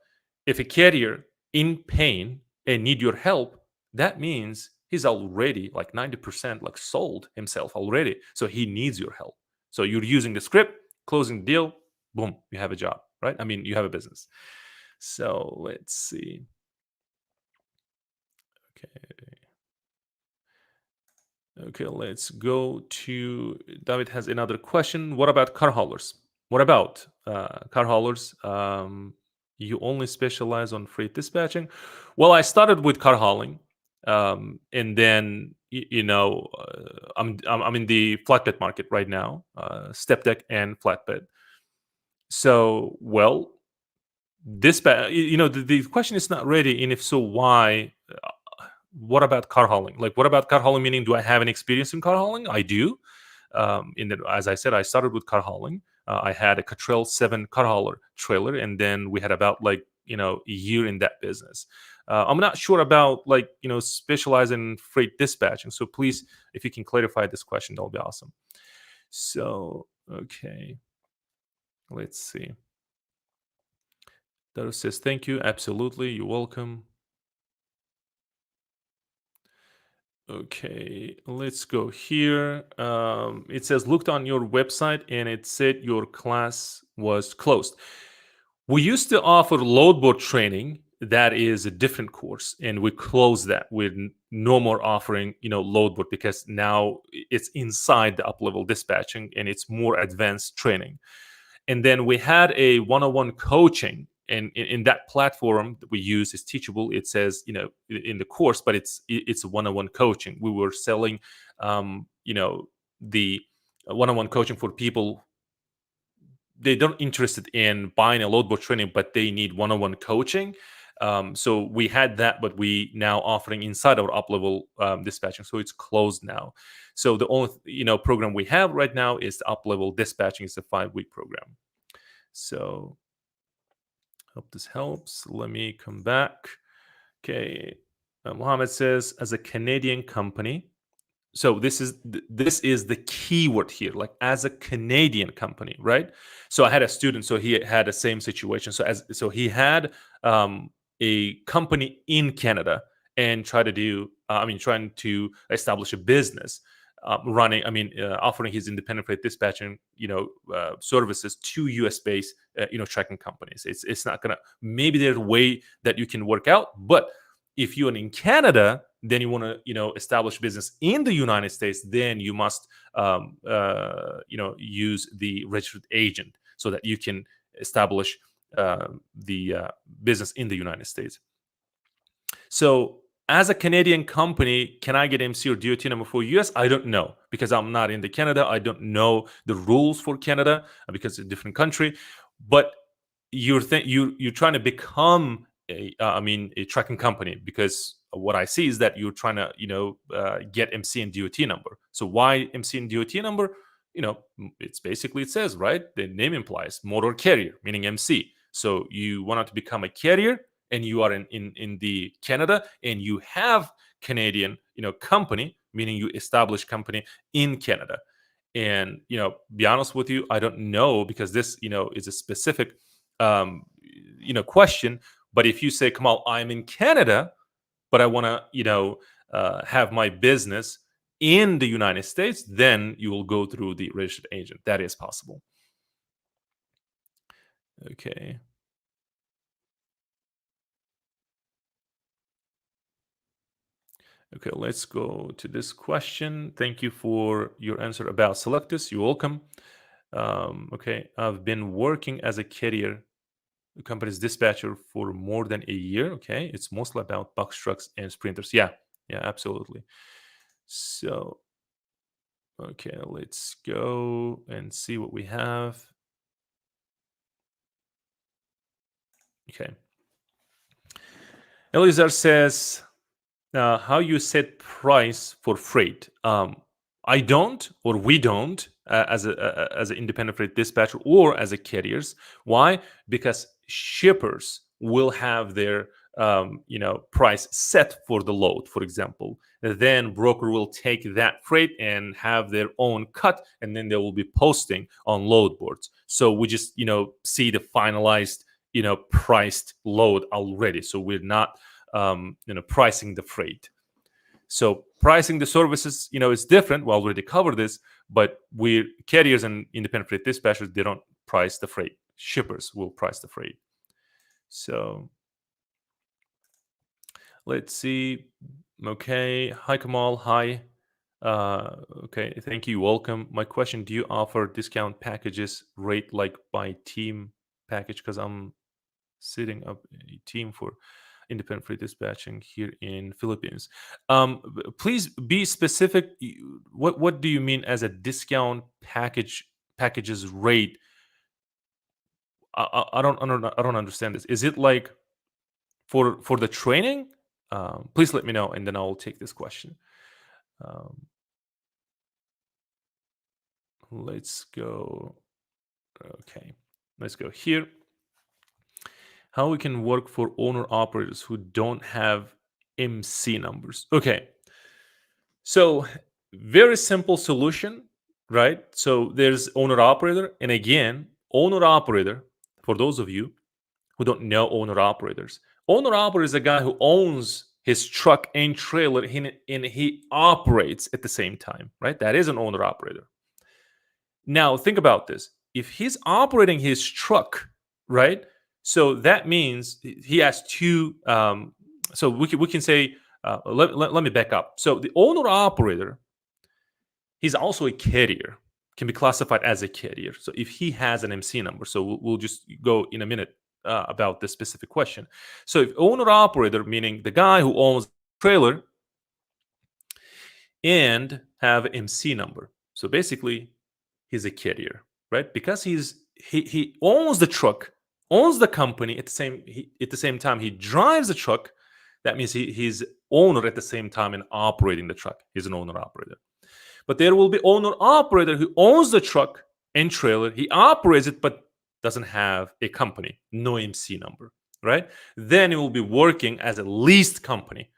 if a carrier in pain and need your help, that means he's already like 90% like sold himself already. So he needs your help. So you're using the script, closing the deal, boom, you have a job, right? I mean, you have a business. So let's see. Okay, let's go to David has another question. What about car haulers? What about car haulers? You only specialize on freight dispatching? Well, I started with car hauling, and then I'm in the flatbed market right now, step deck and flatbed. So, well, the question is not ready, and if so, why? What about car hauling? Like, what about car hauling? Meaning, do I have an experience in car hauling? I do. As I said, I started with car hauling. I had a Cottrell 7 car hauler trailer, and then we had about a year in that business. I'm not sure about specializing in freight dispatching. So please, if you can clarify this question, that'll be awesome. So okay, let's see. Daru says, thank you. Absolutely. You're welcome. Okay, let's go here. It says, looked on your website and it said your class was closed. We used to offer load board training. That is a different course, and we closed that. We're no more offering, load board, because now it's inside the up-level dispatching and it's more advanced training. And then we had a one-on-one coaching, and in that platform that we use is Teachable. It says, in the course, but it's a one-on-one coaching. We were selling, the one-on-one coaching for people. They don't interested in buying a load board training, but they need one-on-one coaching. So we had that, but we now offering inside our up-level dispatching. So it's closed now. So the only program we have right now is the up-level dispatching. It's a 5-week program. So hope this helps. Let me come back. Okay, Mohammed says, as a Canadian company. So this is the keyword here, like as a Canadian company, right? So I had a student, so he had the same situation. So he had a company in Canada and trying to establish a business. offering his independent freight dispatching, services to U.S. based, trucking companies. It's not gonna. Maybe there's a way that you can work out, but if you're in Canada, then you want to, establish business in the United States, then you must, use the registered agent so that you can establish the business in the United States. So, as a Canadian company, can I get MC or DOT number for US? I don't know because I'm not in the Canada. I don't know the rules for Canada because it's a different country. But you're trying to become a trucking company, because what I see is that you're trying to get MC and DOT number. So why MC and DOT number? It's basically, it says, right, the name implies motor carrier, meaning MC. So you want to become a carrier, and you are in the Canada, and you have Canadian company, meaning you establish company in Canada. And be honest with you, I don't know, because this is a specific question. But if you say, Kamal, I'm in Canada, but I want to have my business in the United States, then you will go through the registered agent. That is possible. Okay. Okay, let's go to this question. Thank you for your answer about Selectus. You're welcome. Okay, I've been working as a carrier company's dispatcher for more than a year. Okay, it's mostly about box trucks and sprinters. Yeah, absolutely. So, okay, let's go and see what we have. Okay. Elizar says, how you set price for freight. I don't, or we don't, as an independent freight dispatcher or as a carriers. Why? Because shippers will have their price set for the load, for example. Then broker will take that freight and have their own cut, and then they will be posting on load boards. So we just see the finalized priced load already. So we're not pricing the freight. So pricing the services, is different. We already covered this, but we carriers and independent freight dispatchers, they don't price the freight. Shippers will price the freight. So let's see. Okay. Hi, Kamal. Hi. Okay. Thank you. Welcome. My question: do you offer discount packages rate like by team package? Because I'm setting up a team for independent freight dispatching here in Philippines. Please be specific. What do you mean as a discount packages rate? I don't understand this. Is it like for the training? Please let me know, and then I'll take this question. Let's go. Okay, let's go here. How we can work for owner operators who don't have MC numbers. Okay, so very simple solution, right? So there's owner operator, and again, owner operator, for those of you who don't know owner operator is a guy who owns his truck and trailer, and he operates at the same time, right? That is an owner operator. Now think about this. If he's operating his truck, right? So that means he has two. So we can say, let me back up. So the owner operator, he's also a carrier, can be classified as a carrier. So if he has an MC number, so we'll just go in a minute about this specific question. So if owner operator, meaning the guy who owns the trailer and have MC number. So basically, he's a carrier, right? Because he owns the truck, owns the company at the same time he drives the truck. That means he's owner at the same time and operating the truck. He's an owner operator. But there will be owner operator who owns the truck and trailer. He operates it, but doesn't have a company, no MC number, right? Then he will be working as a leased company,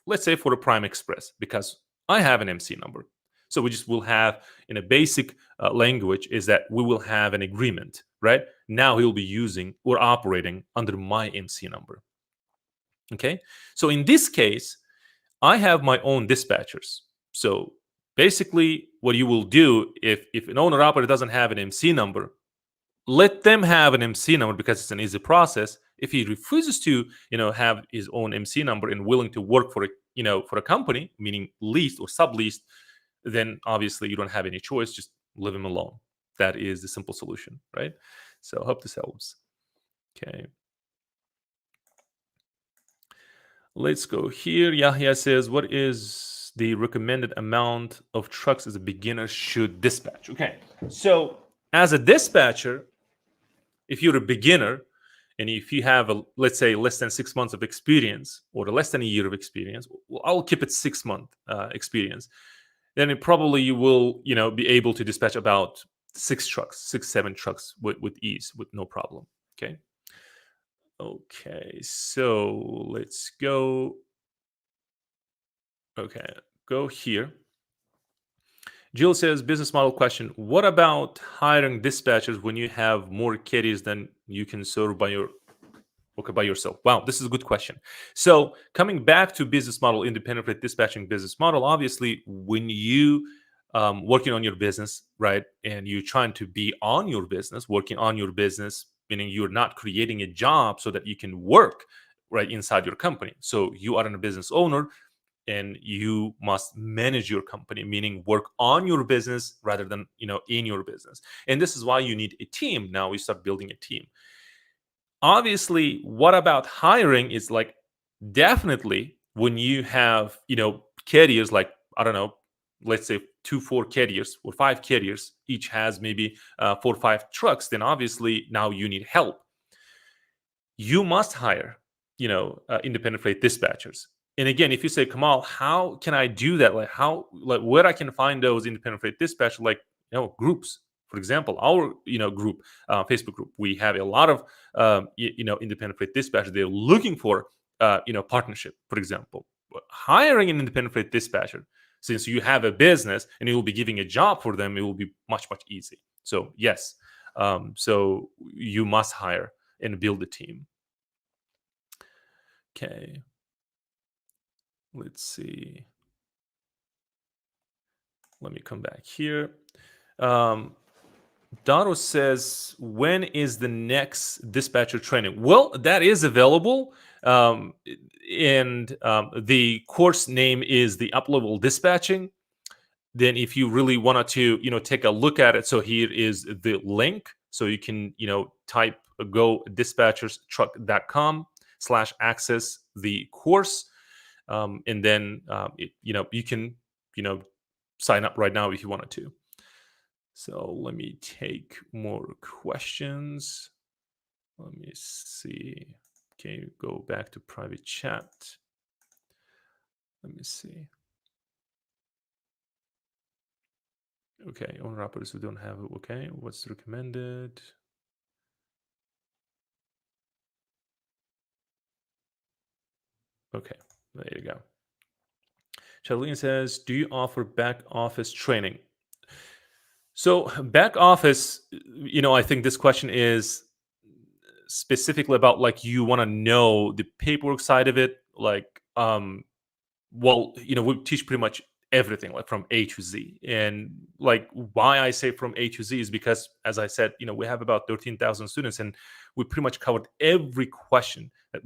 let's say for the Prime Express, because I have an MC number. So we just will have, in a basic language, is that we will have an agreement, right? Now he'll be using or operating under my MC number. Okay. So in this case, I have my own dispatchers. So Basically, what you will do, if an owner operator doesn't have an MC number, let them have an MC number because it's an easy process. If he refuses to, have his own MC number and willing to work for a company, meaning leased or subleased, then obviously you don't have any choice. Just leave him alone. That is the simple solution, right? So hope this helps. Okay. Let's go here. Yahya says, what is the recommended amount of trucks as a beginner should dispatch? Okay. So as a dispatcher, if you're a beginner and if you have let's say less than 6 months of experience or less than a year of experience, well, I'll keep it 6 month experience, then probably you will be able to dispatch about 6, 7 trucks with ease, with no problem. Okay, so let's go. Okay, go here. Jill says, business model question. What about hiring dispatchers when you have more carriers than you can serve by yourself? Wow, this is a good question. So coming back to business model, independent freight dispatching business model, obviously when you working on your business, right, and you're trying to be on your business, working on your business, meaning you're not creating a job so that you can work right inside your company. So you are a business owner and you must manage your company, meaning work on your business rather than in your business. And this is why you need a team. Now we start building a team. Obviously, what about hiring is like, definitely when you have carriers, like, I don't know, let's say 2 4 carriers or 5 carriers, each has maybe 4 or 5 trucks, then obviously now you need help. You must hire independent freight dispatchers. And again, if you say, Kamal, how can I do that? Like where I can find those independent freight dispatchers, like groups. For example, our group, Facebook group, we have a lot of independent freight dispatchers. They're looking for partnership. For example, hiring an independent freight dispatcher, since you have a business and you will be giving a job for them, it will be much easy. So yes, so you must hire and build a team. Okay. Let's see. Let me come back here. Daro says, when is the next dispatcher training? Well, that is available. And the course name is the Up-Level Dispatching. Then if you really wanted to, take a look at it, so here is the link. So you can, type go dispatcherstruck.com/access the course. And then you can sign up right now if you wanted to. So let me take more questions. Let me see. Okay, go back to private chat. Let me see. Okay, owner operators who don't have it. Okay, what's recommended? Okay, there you go. Charlene says, do you offer back office training? So back office, I think this question is specifically about, like, you want to know the paperwork side of it. Like, well, we teach pretty much everything, like from A to Z. And like, why I say from A to Z is because, as I said, we have about 13,000 students, and we pretty much covered every question that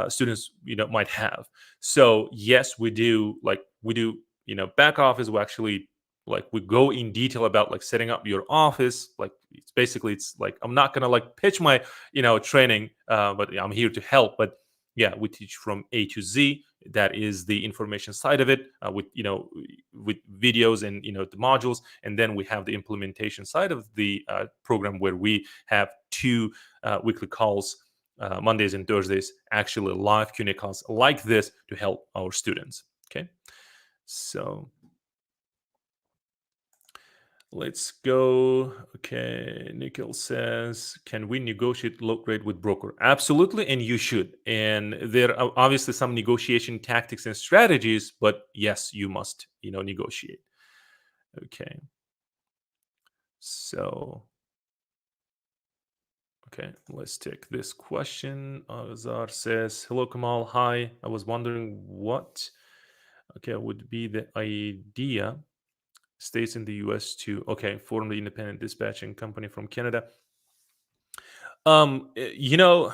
students might have. So yes, we do back office. We actually, like, we go in detail about like setting up your office. Like, it's like, I'm not gonna like pitch my training, but I'm here to help. But yeah, we teach from A to Z. That is the information side of it, with videos and the modules. And then we have the implementation side of the program, where we have 2 weekly calls, Mondays and Thursdays, actually live Q&A calls like this to help our students. Okay, so let's go. Okay, Nikhil says, can we negotiate low rate with broker? Absolutely, and you should. And there are obviously some negotiation tactics and strategies, but yes, you must, negotiate. Okay. So, okay, let's take this question. Azar says, hello, Kamal. Hi. I was wondering, what Okay, would be the idea. States in the US to, okay, form the independent dispatching company from Canada. You know,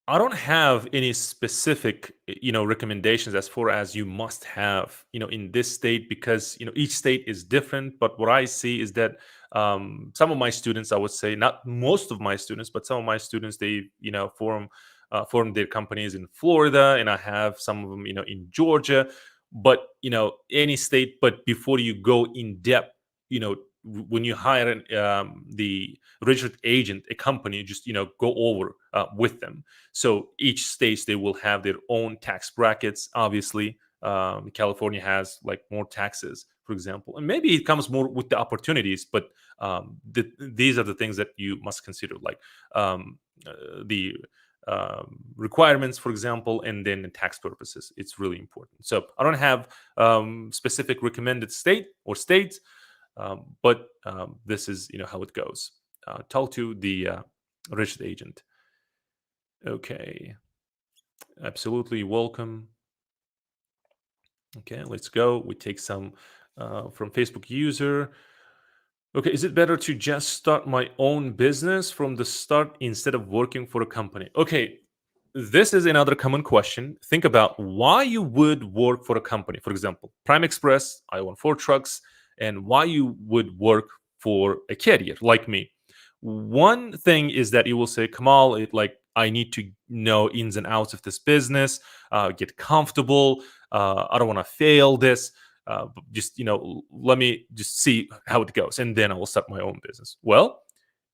I don't have any specific, recommendations as far as you must have, in this state, because each state is different. But what I see is that some of my students, I would say, not most of my students, but some of my students, they form their companies in Florida, and I have some of them, in Georgia. But any state. But before you go in depth, when you hire the registered agent, a company, just go over with them. So each state, they will have their own tax brackets. Obviously, California has like more taxes, for example, and maybe it comes more with the opportunities. But these are the things that you must consider, like the requirements, for example, and then the tax purposes. It's really important. So I don't have specific recommended state or states, but this is how it goes. Talk to the registered agent. Okay. Absolutely welcome. Okay, let's go. We take some from Facebook user. Okay, is it better to just start my own business from the start instead of working for a company? Okay, this is another common question. Think about why you would work for a company. For example, Prime Express, I own 4 trucks, and why you would work for a carrier like me. One thing is that you will say, Kamal, I need to know ins and outs of this business, get comfortable. I don't want to fail this. Just let me just see how it goes, and then I will start my own business. Well,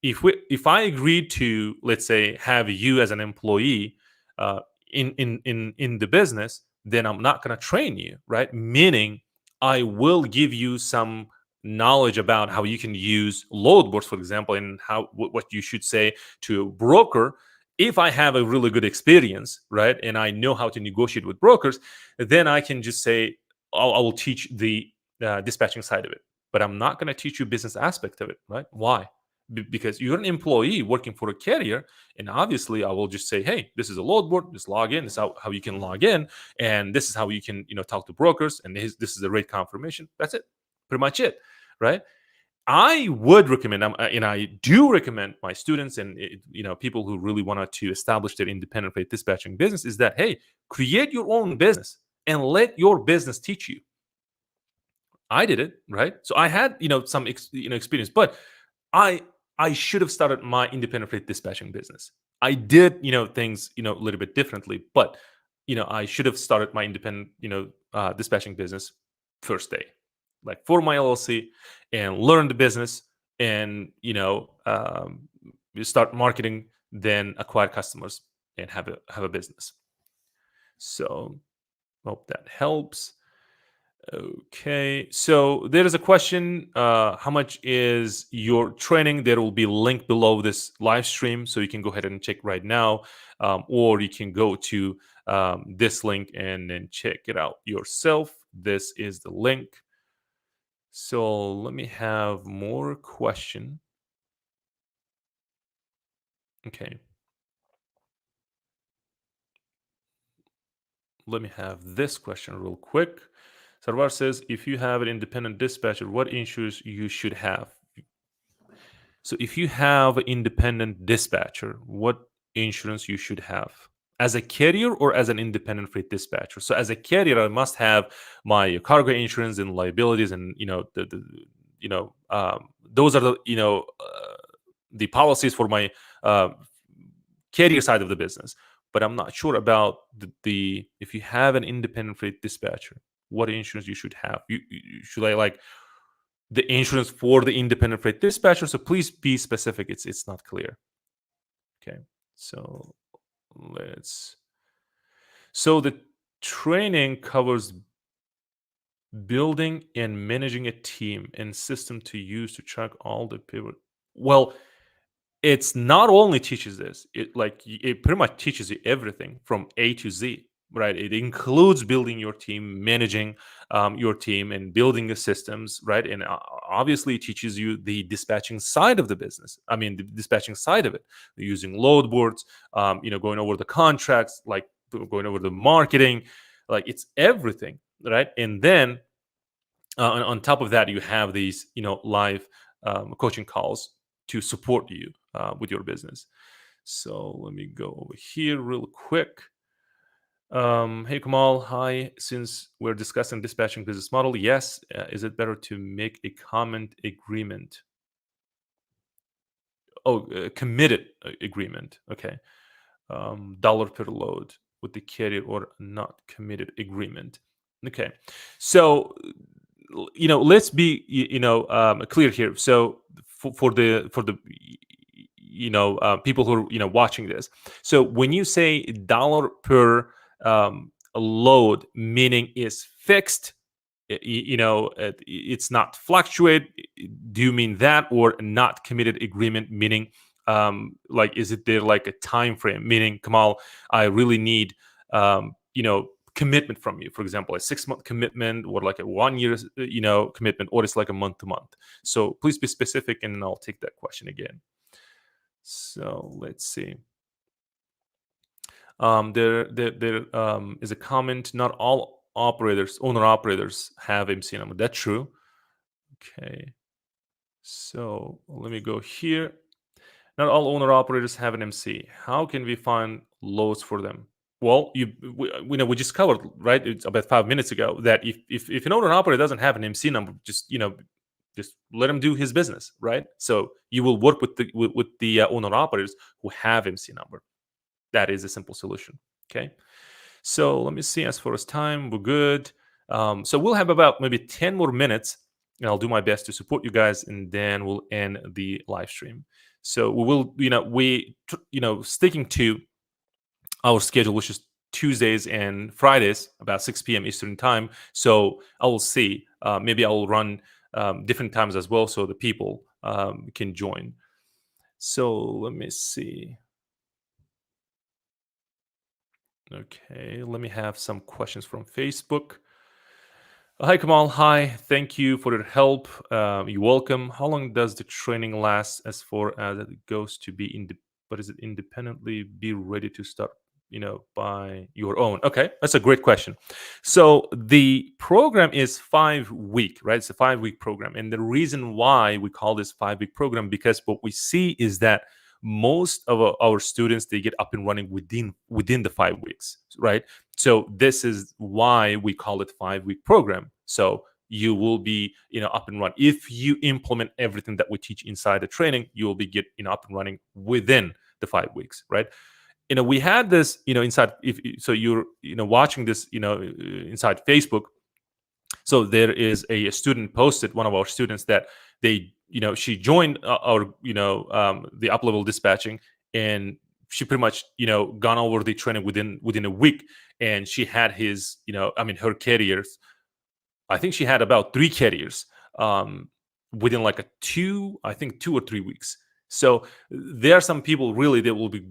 if I agreed to, let's say, have you as an employee uh, in the business, then I'm not going to train you, right? Meaning, I will give you some knowledge about how you can use load boards, for example, and what you should say to a broker. If I have a really good experience, right, and I know how to negotiate with brokers, then I can just say, I will teach the dispatching side of it, but I'm not going to teach you business aspect of it, right? Why? Because you're an employee working for a carrier, and obviously I will just say, hey, this is a load board, just log in. This is how you can log in, and this is how you can talk to brokers, and this is the rate confirmation. That's it, pretty much it, right? I would recommend, and I do recommend my students and people who really wanted to establish their independent rate dispatching business, is that, hey, create your own business and let your business teach you. I did it, right? So I had some experience, but I I should have started my independent freight dispatching business. I did things a little bit differently, but I should have started my independent dispatching business first day, like for my LLC, and learn the business, and you start marketing, then acquire customers, and have a business. So hope that helps. Okay, so there is a question. How much is your training? There will be a link below this live stream, so you can go ahead and check right now, or you can go to this link and then check it out yourself. This is the link. So let me have more question. Okay, let me have this question real quick. Sarwar says, if you have an independent dispatcher, what insurance you should have? So if you have an independent dispatcher, what insurance you should have? As a carrier or as an independent freight dispatcher? So as a carrier, I must have my cargo insurance and liabilities, and those are the policies for my uh, carrier side of the business. But I'm not sure about the if you have an independent freight dispatcher, what insurance you should have. Should I like the insurance for the independent freight dispatcher? So please be specific. It's not clear. Okay. So let's so the training covers building and managing a team and system to use to track all the pivot. Well, it's not only teaches this, it pretty much teaches you everything from A to Z, right? It includes building your team, managing your team, and building the systems, right? And obviously it teaches you the dispatching side of the business. I mean, the dispatching side of it, using load boards, going over the contracts, like going over the marketing, Like it's everything, right? And then on top of that, you have these live coaching calls to support you with your business. So let me go over here real quick. Hey Kamal, hi. Since we're discussing dispatching business model, yes, is it better to make a comment agreement? Oh, committed agreement. Okay. Dollar per load with the carrier or not committed agreement. Okay. So let's be clear here. So for the people who are watching this, so when you say dollar per load, meaning is fixed, it's not fluctuate. Do you mean that, or not committed agreement, meaning like is it there like a time frame, meaning Kamal, I really need commitment from you, for example a 6-month commitment, or like a 1 year commitment, or it's like a month to month? So please be specific and I'll take that question again. So let's see. There is a comment. Not all owner operators have MC number. That's true. Okay. So let me go here. Not all owner operators have an MC. How can we find loads for them? Well, we just covered, right? It's about 5 minutes ago that if an owner operator doesn't have an MC number, just let him do his business, right? So you will work with the owner operators who have MC number. That is a simple solution. Okay. So let me see. As far as time, we're good. So we'll have about maybe 10 more minutes, and I'll do my best to support you guys, and then we'll end the live stream. So we will, sticking to our schedule, which is Tuesdays and Fridays, about 6 p.m. Eastern time. So I will see. Maybe I will run different times as well, so the people can join. So let me see. Okay, let me have some questions from Facebook. Hi, Kamal. Hi. Thank you for your help. You're welcome. How long does the training last as far as it goes to be but is it independently be ready to start, by your own? Okay, that's a great question. So the program is 5 week, right? It's a 5 week program. And the reason why we call this 5 week program, because what we see is that most of our students, they get up and running within the 5 weeks, right? So this is why we call it 5 week program. So you will be up and running if you implement everything that we teach inside the training. You will be up and running within the 5 weeks, right? We had this inside, if so you're watching this inside Facebook. So there is a student posted, one of our students, that she joined our the up level dispatching, and she pretty much gone over the training within a week, and she had her carriers. I think she had about 3 carriers within like I think 2 or 3 weeks. So there are some people really that will be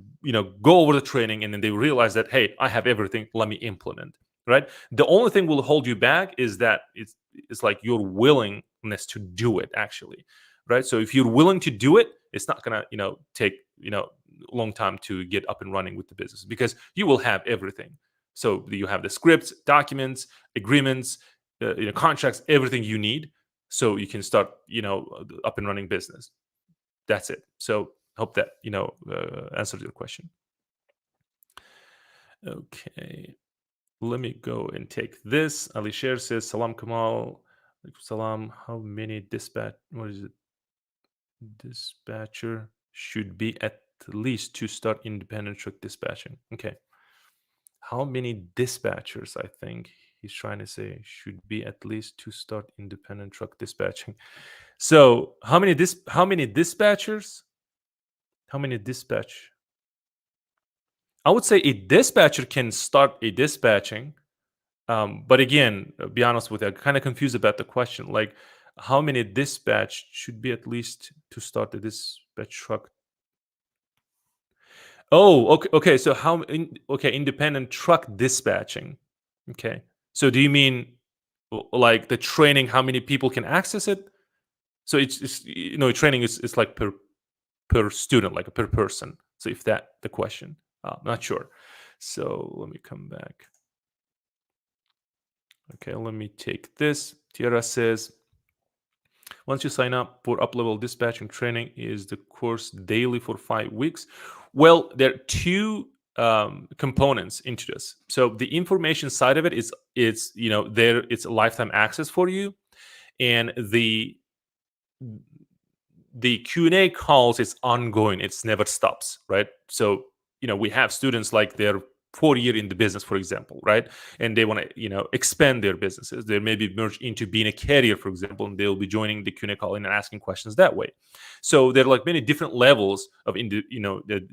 go over the training, and then they realize that, hey, I have everything, let me implement, right? The only thing will hold you back is that it's like your willingness to do it, actually, right? So if you're willing to do it, it's not gonna take a long time to get up and running with the business, because you will have everything. So you have the scripts, documents, agreements, contracts, everything you need, so you can start up and running business. That's it. So hope that answered your question. Okay, let me go and take this. Ali Sher says, Salam Kamal. Salam. How many dispatcher should be at least to start independent truck dispatching? Okay. How many dispatchers, I think he's trying to say, should be at least to start independent truck dispatching? So how many dispatchers? How many dispatch? I would say a dispatcher can start a dispatching. But again, be honest with you, I'm kind of confused about the question. Like, how many dispatch should be at least to start the dispatch truck? Oh, okay. Okay. So independent truck dispatching. Okay. So do you mean like the training? How many people can access it? So it's training is like per student, like per person. So if that the question, I'm not sure. So let me come back. Okay, let me take this. Tierra says, once you sign up for up-level dispatching training, is the course daily for 5 weeks? Well, there are two components into this. So the information side of it is there it's a lifetime access for you, and the Q&A calls is ongoing. It's never stops, right? So, we have students like they're 4 year in the business, for example, right? And they want to, expand their businesses. They maybe merge into being a carrier, for example, and they'll be joining the Q&A call and asking questions that way. So there are like many different levels of the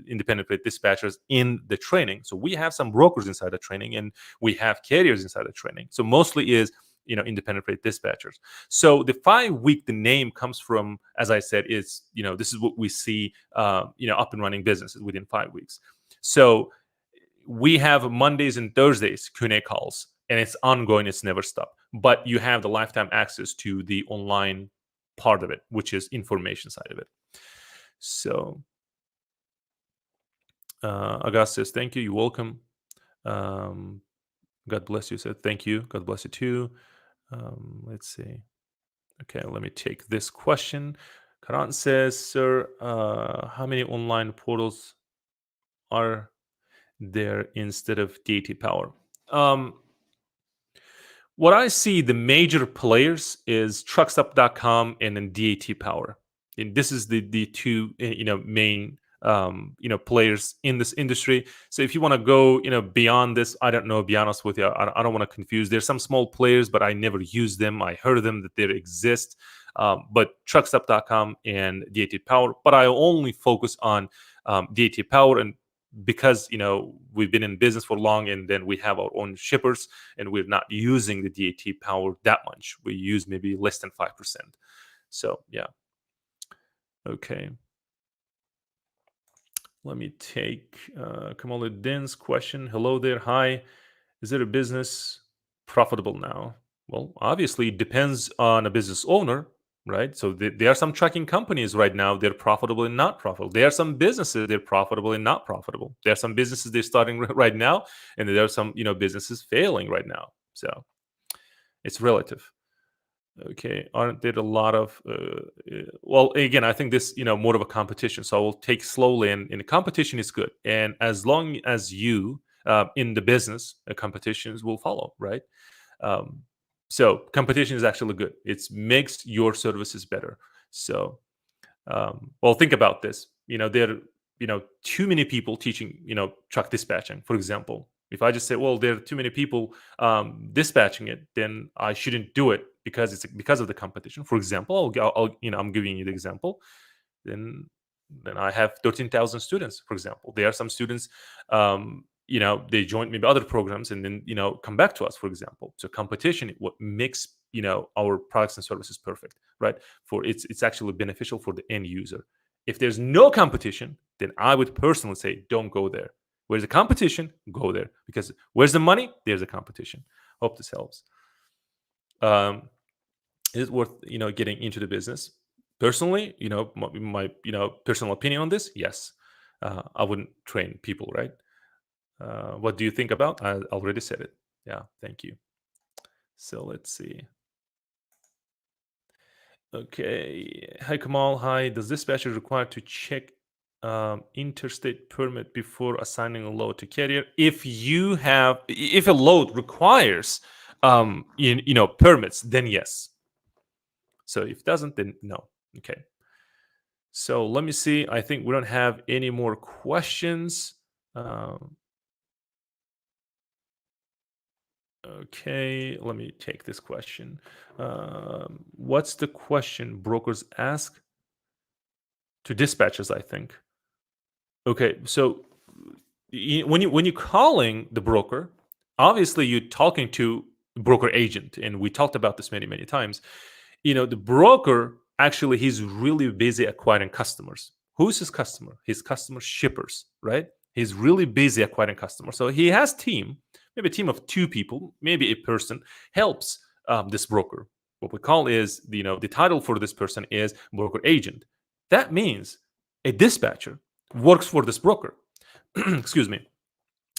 independent freight dispatchers in the training. So we have some brokers inside the training, and we have carriers inside the training. So mostly is independent freight dispatchers. So the 5 week, the name comes from, as I said, is this is what we see, up and running businesses within 5 weeks. So we have Mondays and Thursdays Q&A calls, and it's ongoing. It's never stopped. But you have the lifetime access to the online part of it, which is information side of it. So August says, thank you. You're welcome. God bless you. Said, thank you. God bless you too. Let's see. Okay, let me take this question. Karan says, sir, how many online portals are there instead of DAT Power? What I see, the major players is truckstop.com and then DAT Power. And this is the two main players in this industry. So if you want to go beyond this, I don't know. Be honest with you, I don't want to confuse. There's some small players, but I never use them. I heard of them that they exist, but truckstop.com and DAT Power. But I only focus on DAT Power, and because we've been in business for long, and then we have our own shippers, and we're not using the DAT Power that much. We use maybe less than 5%. So yeah. Okay. Let me take Kamaluddin's question. Hello there. Hi. Is it a business profitable now? Well, obviously, it depends on a business owner, right? So there are some trucking companies right now, they're profitable and not profitable. There are some businesses, they're profitable and not profitable. There are some businesses they're starting right now, and there are some, businesses failing right now. So it's relative. Okay, aren't there a lot of well, again, I think this more of a competition, so I will take slowly, and the competition is good, and as long as you in the business, competitions will follow, right? Um, so competition is actually good. It makes your services better. So well, think about this. There are too many people teaching truck dispatching, for example. If I just say, well, there are too many people dispatching it, then I shouldn't do it because it's because of the competition. For example, I'm giving you the example. Then I have 13,000 students, for example. There are some students, they join maybe other programs and then come back to us, for example. So competition, what makes our products and services perfect, right? For it's actually beneficial for the end user. If there's no competition, then I would personally say don't go there. Where's the competition? Go there, because where's the money? There's a competition. Hope this helps. Um, is it worth getting into the business? Personally, my personal opinion on this, yes. I wouldn't train people, right? What do you think about? I already said it. Yeah, thank you. So let's see. Okay. Hi, Kamal. Hi. Does dispatcher require to check interstate permit before assigning a load to carrier? If a load requires permits, then yes. So if it doesn't, then no. Okay. So let me see. I think we don't have any more questions. Okay, let me take this question. What's the question brokers ask to dispatchers? I think. Okay, so when you're calling the broker, obviously you're talking to broker agent, and we talked about this many times. The broker, actually, he's really busy acquiring customers. Who's his customer? His customer shippers, right? He's really busy acquiring customers. So he has team, maybe a team of two people, maybe a person helps this broker. What we call is the title for this person is broker agent. That means a dispatcher works for this broker. Excuse me.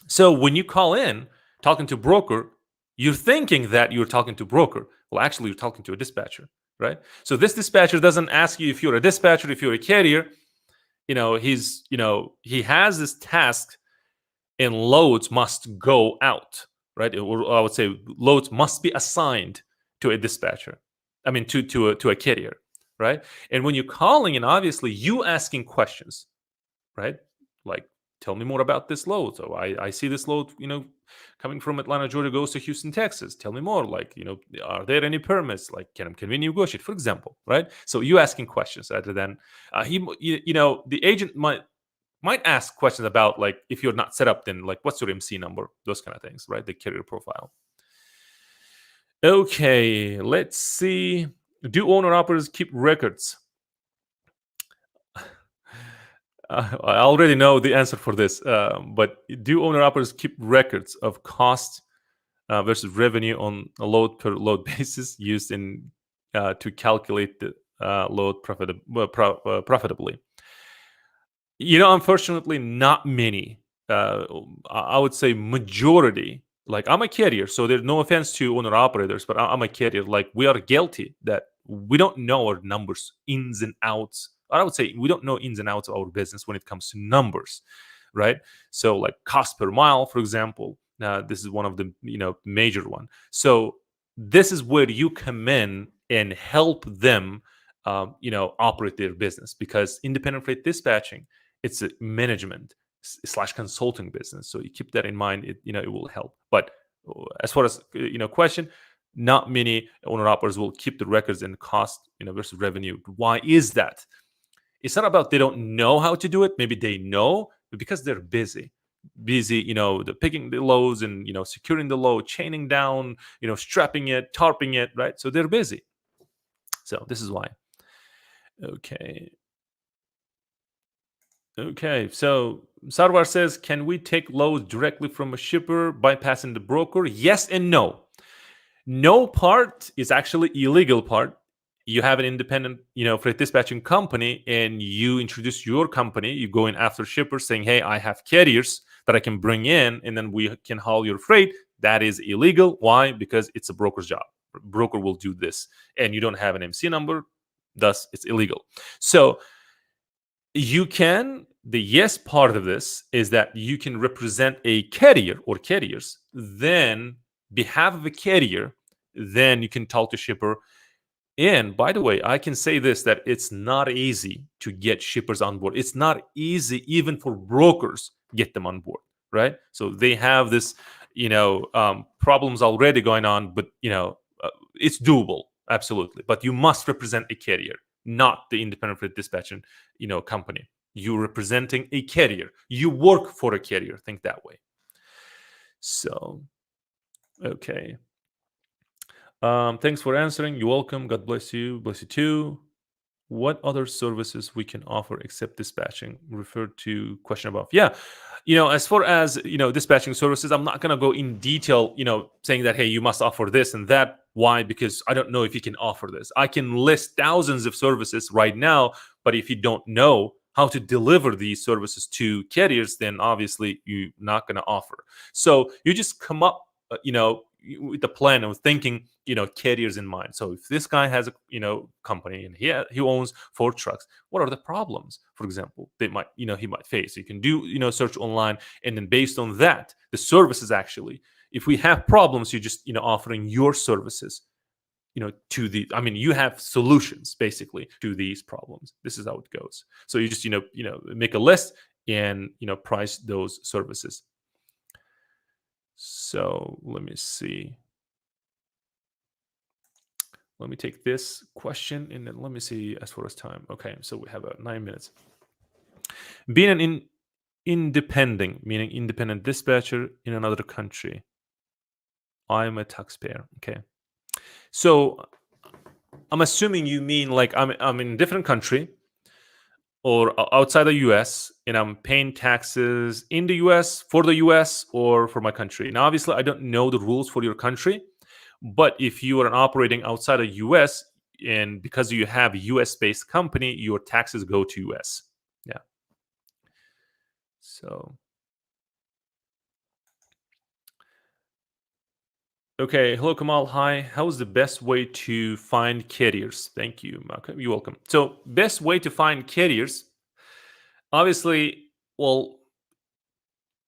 So when you call in talking to broker, You're thinking that you're talking to broker. Well, actually, you're talking to a dispatcher, right? So this dispatcher doesn't ask you if you're a dispatcher, if you're a carrier. He has this task, and loads must go out, right? Or I would say loads must be assigned to a dispatcher. I mean, to a carrier, right? And when you're calling, and obviously you asking questions, right? Like, tell me more about this load. So I see this load, coming from Atlanta, Georgia, goes to Houston, Texas. Tell me more. Like, are there any permits? Like, can we negotiate, for example, right? So you asking questions rather than the agent might ask questions about, like, if you're not set up, then like what's your MC number, those kind of things, right? The carrier profile. Okay, let's see. Do owner operators keep records? I already know the answer for this, but do owner operators keep records of cost versus revenue on a load per load basis used in to calculate the load profitably? Unfortunately, not many. I would say majority. Like, I'm a carrier, so there's no offense to owner operators, but I'm a carrier. Like, we are guilty that we don't know our numbers, ins and outs. I would say we don't know ins and outs of our business when it comes to numbers, right? So, like cost per mile, for example, this is one of the major one. So this is where you come in and help them, operate their business, because independent freight dispatching, it's a management slash consulting business. So you keep that in mind. It will help. But as far as question, not many owner operators will keep the records and cost versus revenue. Why is that? It's not about they don't know how to do it. Maybe they know, but because they're busy. The picking the loads and securing the load, chaining down, strapping it, tarping it, right? So they're busy. So this is why. Okay. Okay, so Sarwar says, can we take loads directly from a shipper bypassing the broker? Yes and no. No part is actually illegal part. You have an independent, freight dispatching company, and you introduce your company. You go in after shippers saying, hey, I have carriers that I can bring in, and then we can haul your freight. That is illegal. Why? Because it's a broker's job. Broker will do this, and you don't have an MC number. Thus, it's illegal. So the yes part of this is that you can represent a carrier or carriers, then behalf of a carrier, then you can talk to shipper. And by the way, I can say this, that it's not easy to get shippers on board. It's not easy even for brokers get them on board, right? So they have this problems already going on, but it's doable, absolutely. But you must represent a carrier, not the independent freight dispatching company. You're representing a carrier. You work for a carrier. Think that way. So, okay. Thanks for answering. You're welcome. God bless you. Bless you too. What other services we can offer except dispatching? Refer to question above. Yeah. As far as dispatching services, I'm not going to go in detail, saying that, hey, you must offer this and that. Why? Because I don't know if you can offer this. I can list thousands of services right now, but if you don't know how to deliver these services to carriers, then obviously you're not going to offer. So you just come up, with the plan of thinking, carriers in mind. So if this guy has a company, and he owns 4 trucks, what are the problems, for example, they might he might face? You can do search online, and then based on that, the services, actually, if we have problems, you're just offering your services to the, I mean, you have solutions basically to these problems. This is how it goes. So you just make a list and price those services. So let me see. Let me take this question, and then let me see as far as time. Okay, so we have 9 minutes. Being an independent, meaning independent dispatcher in another country. I'm a taxpayer. Okay. So I'm assuming you mean like I'm in a different country or outside the US, and I'm paying taxes in the US, for the US, or for my country. Now, obviously, I don't know the rules for your country, but if you are operating outside of US, and because you have a US based company, your taxes go to US. Yeah. So, Okay, hello Kamal. Hi. How is the best way to find carriers? Thank you. Okay, you're welcome. So, best way to find carriers, obviously, well,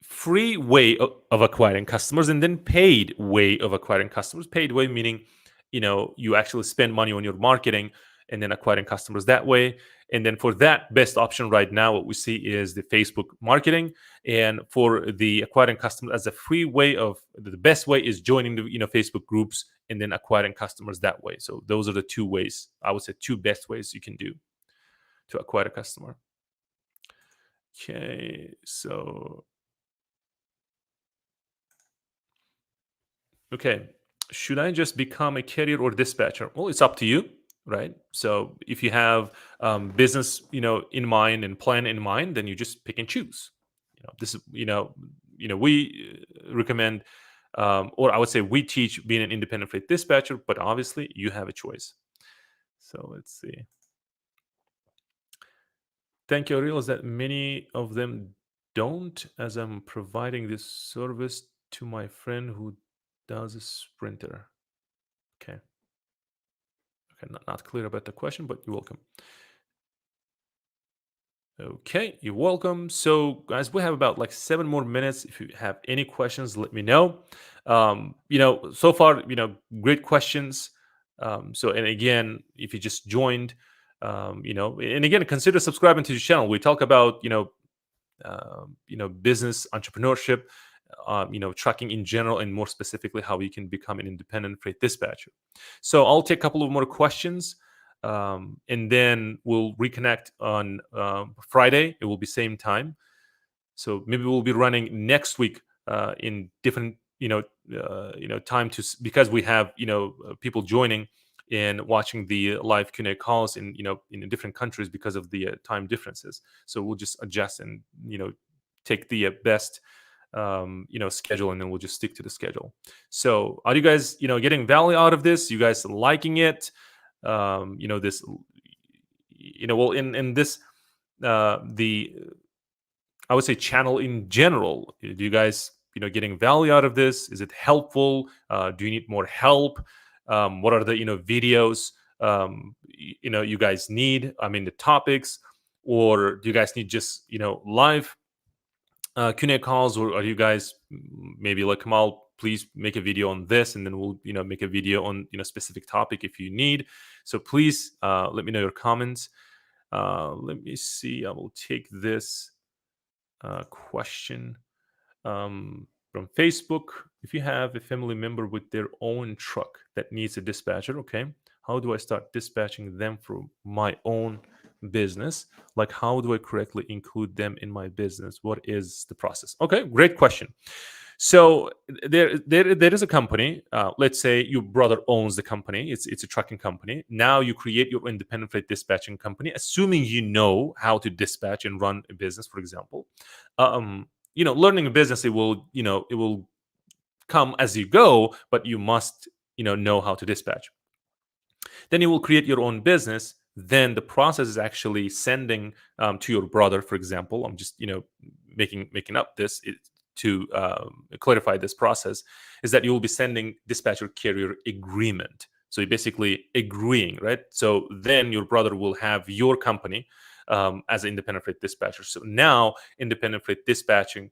free way of acquiring customers and then paid way of acquiring customers. Paid way meaning, you actually spend money on your marketing and then acquiring customers that way. And then for that, best option right now, what we see is the Facebook marketing. And for the acquiring customers as a free way of the best way is joining the Facebook groups and then acquiring customers that way. So those are the two ways, I would say, two best ways you can do to acquire a customer. Okay, so okay. Should I just become a carrier or dispatcher? Well, it's up to you, right? So if you have business, in mind and plan in mind, then you just pick and choose. This is, we recommend, or I would say we teach being an independent freight dispatcher, but obviously you have a choice. So let's see. Thank you. I realize that many of them don't, as I'm providing this service to my friend who does a sprinter. Okay. Okay, not clear about the question, but you're welcome. Okay, you're welcome. So, guys, we have about like 7 more minutes. If you have any questions, let me know. So far, great questions. And again, if you just joined, and again, consider subscribing to the channel. We talk about, business entrepreneurship, trucking in general, and more specifically, how you can become an independent freight dispatcher. So I'll take a couple of more questions, and then we'll reconnect on Friday. It will be same time. So maybe we'll be running next week in different, time because we have people joining and watching the live Q&A calls in different countries because of the time differences. So we'll just adjust and take the best schedule, and then we'll just stick to the schedule. So are you guys getting value out of this? You guys liking it? This well, in this the I would say channel in general. Do you guys, getting value out of this? Is it helpful? Do you need more help? What are the, videos, you guys need? I mean, the topics, or do you guys need just, live Q&A calls, or are you guys maybe like Kamal? Please make a video on this, and then we'll, make a video on, specific topic if you need. So please let me know your comments. Let me see. I will take this question from Facebook. If you have a family member with their own truck that needs a dispatcher, okay, how do I start dispatching them for my own business? Like, how do I correctly include them in my business? What is the process? Okay, great question. So there is a company. Let's say your brother owns the company. It's a trucking company. Now you create your independent freight dispatching company, assuming you know how to dispatch and run a business, for example. Learning a business, it will come as you go, but you must know how to dispatch. Then you will create your own business. Then the process is actually sending to your brother, for example. I'm just making up this to clarify this process, is that you will be sending dispatcher carrier agreement. So you're basically agreeing, right? So then your brother will have your company as an independent freight dispatcher. So now independent freight dispatching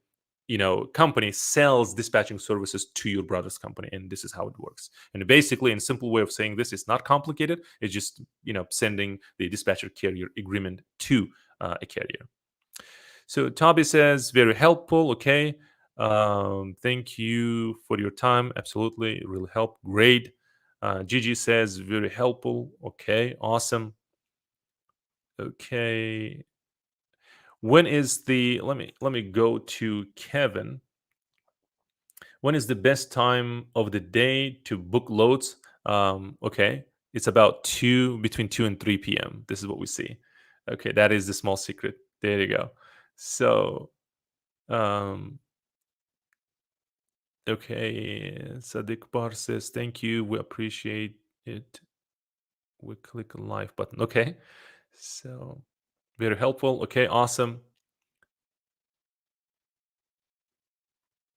company sells dispatching services to your brother's company, and this is how it works. And basically, in simple way of saying this, it's not complicated. It's just sending the dispatcher carrier agreement to a carrier. So Toby says very helpful. Okay, thank you for your time. Absolutely, it will help. Great. Gigi says very helpful. Okay, awesome. Okay, when is the let me go to Kevin. When is the best time of the day to book loads? Okay, it's about between 2 and 3 p.m. This is what we see. Okay, that is the small secret. There you go. So, um, okay, Sadiq Bar says thank you. We appreciate it. We click a live button. Okay, so very helpful. Okay, awesome.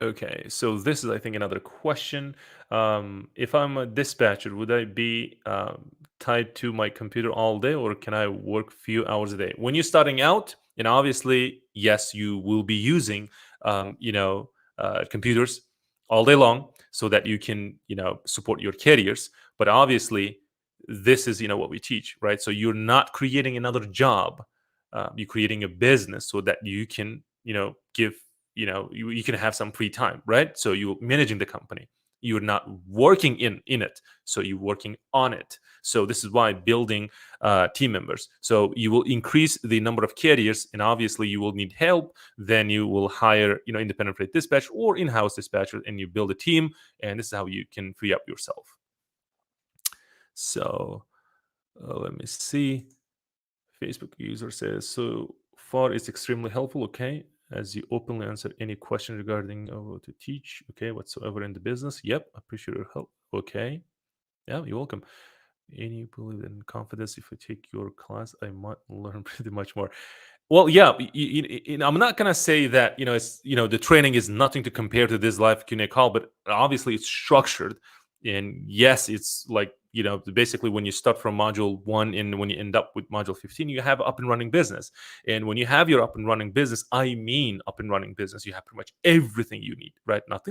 Okay, so this is, I think, another question. If I'm a dispatcher, would I be tied to my computer all day, or can I work few hours a day? When you're starting out, and obviously, yes, you will be using, computers all day long, so that you can, support your carriers. But obviously, this is, what we teach, right? So you're not creating another job. You're creating a business so that you can, give you can have some free time, right? So you're managing the company, you're not working in it, so you're working on it. So this is why building team members, so you will increase the number of carriers, and obviously you will need help. Then you will hire, independent freight dispatch or in-house dispatcher, and you build a team, and this is how you can free up yourself. So let me see. Facebook user says, so far it's extremely helpful, okay, as you openly answer any question regarding what to teach, okay, whatsoever in the business. Yep, appreciate your help. Okay, yeah, you're welcome. Any believe in confidence, if I take your class, I might learn pretty much more. Well, yeah, I'm not gonna say that it's the training is nothing to compare to this live Q&A call, but obviously it's structured, and yes, it's like basically when you start from module 1 and when you end up with module 15, you have up and running business, and when you have your up and running business, I mean up and running business, you have pretty much everything you need, right? Nothing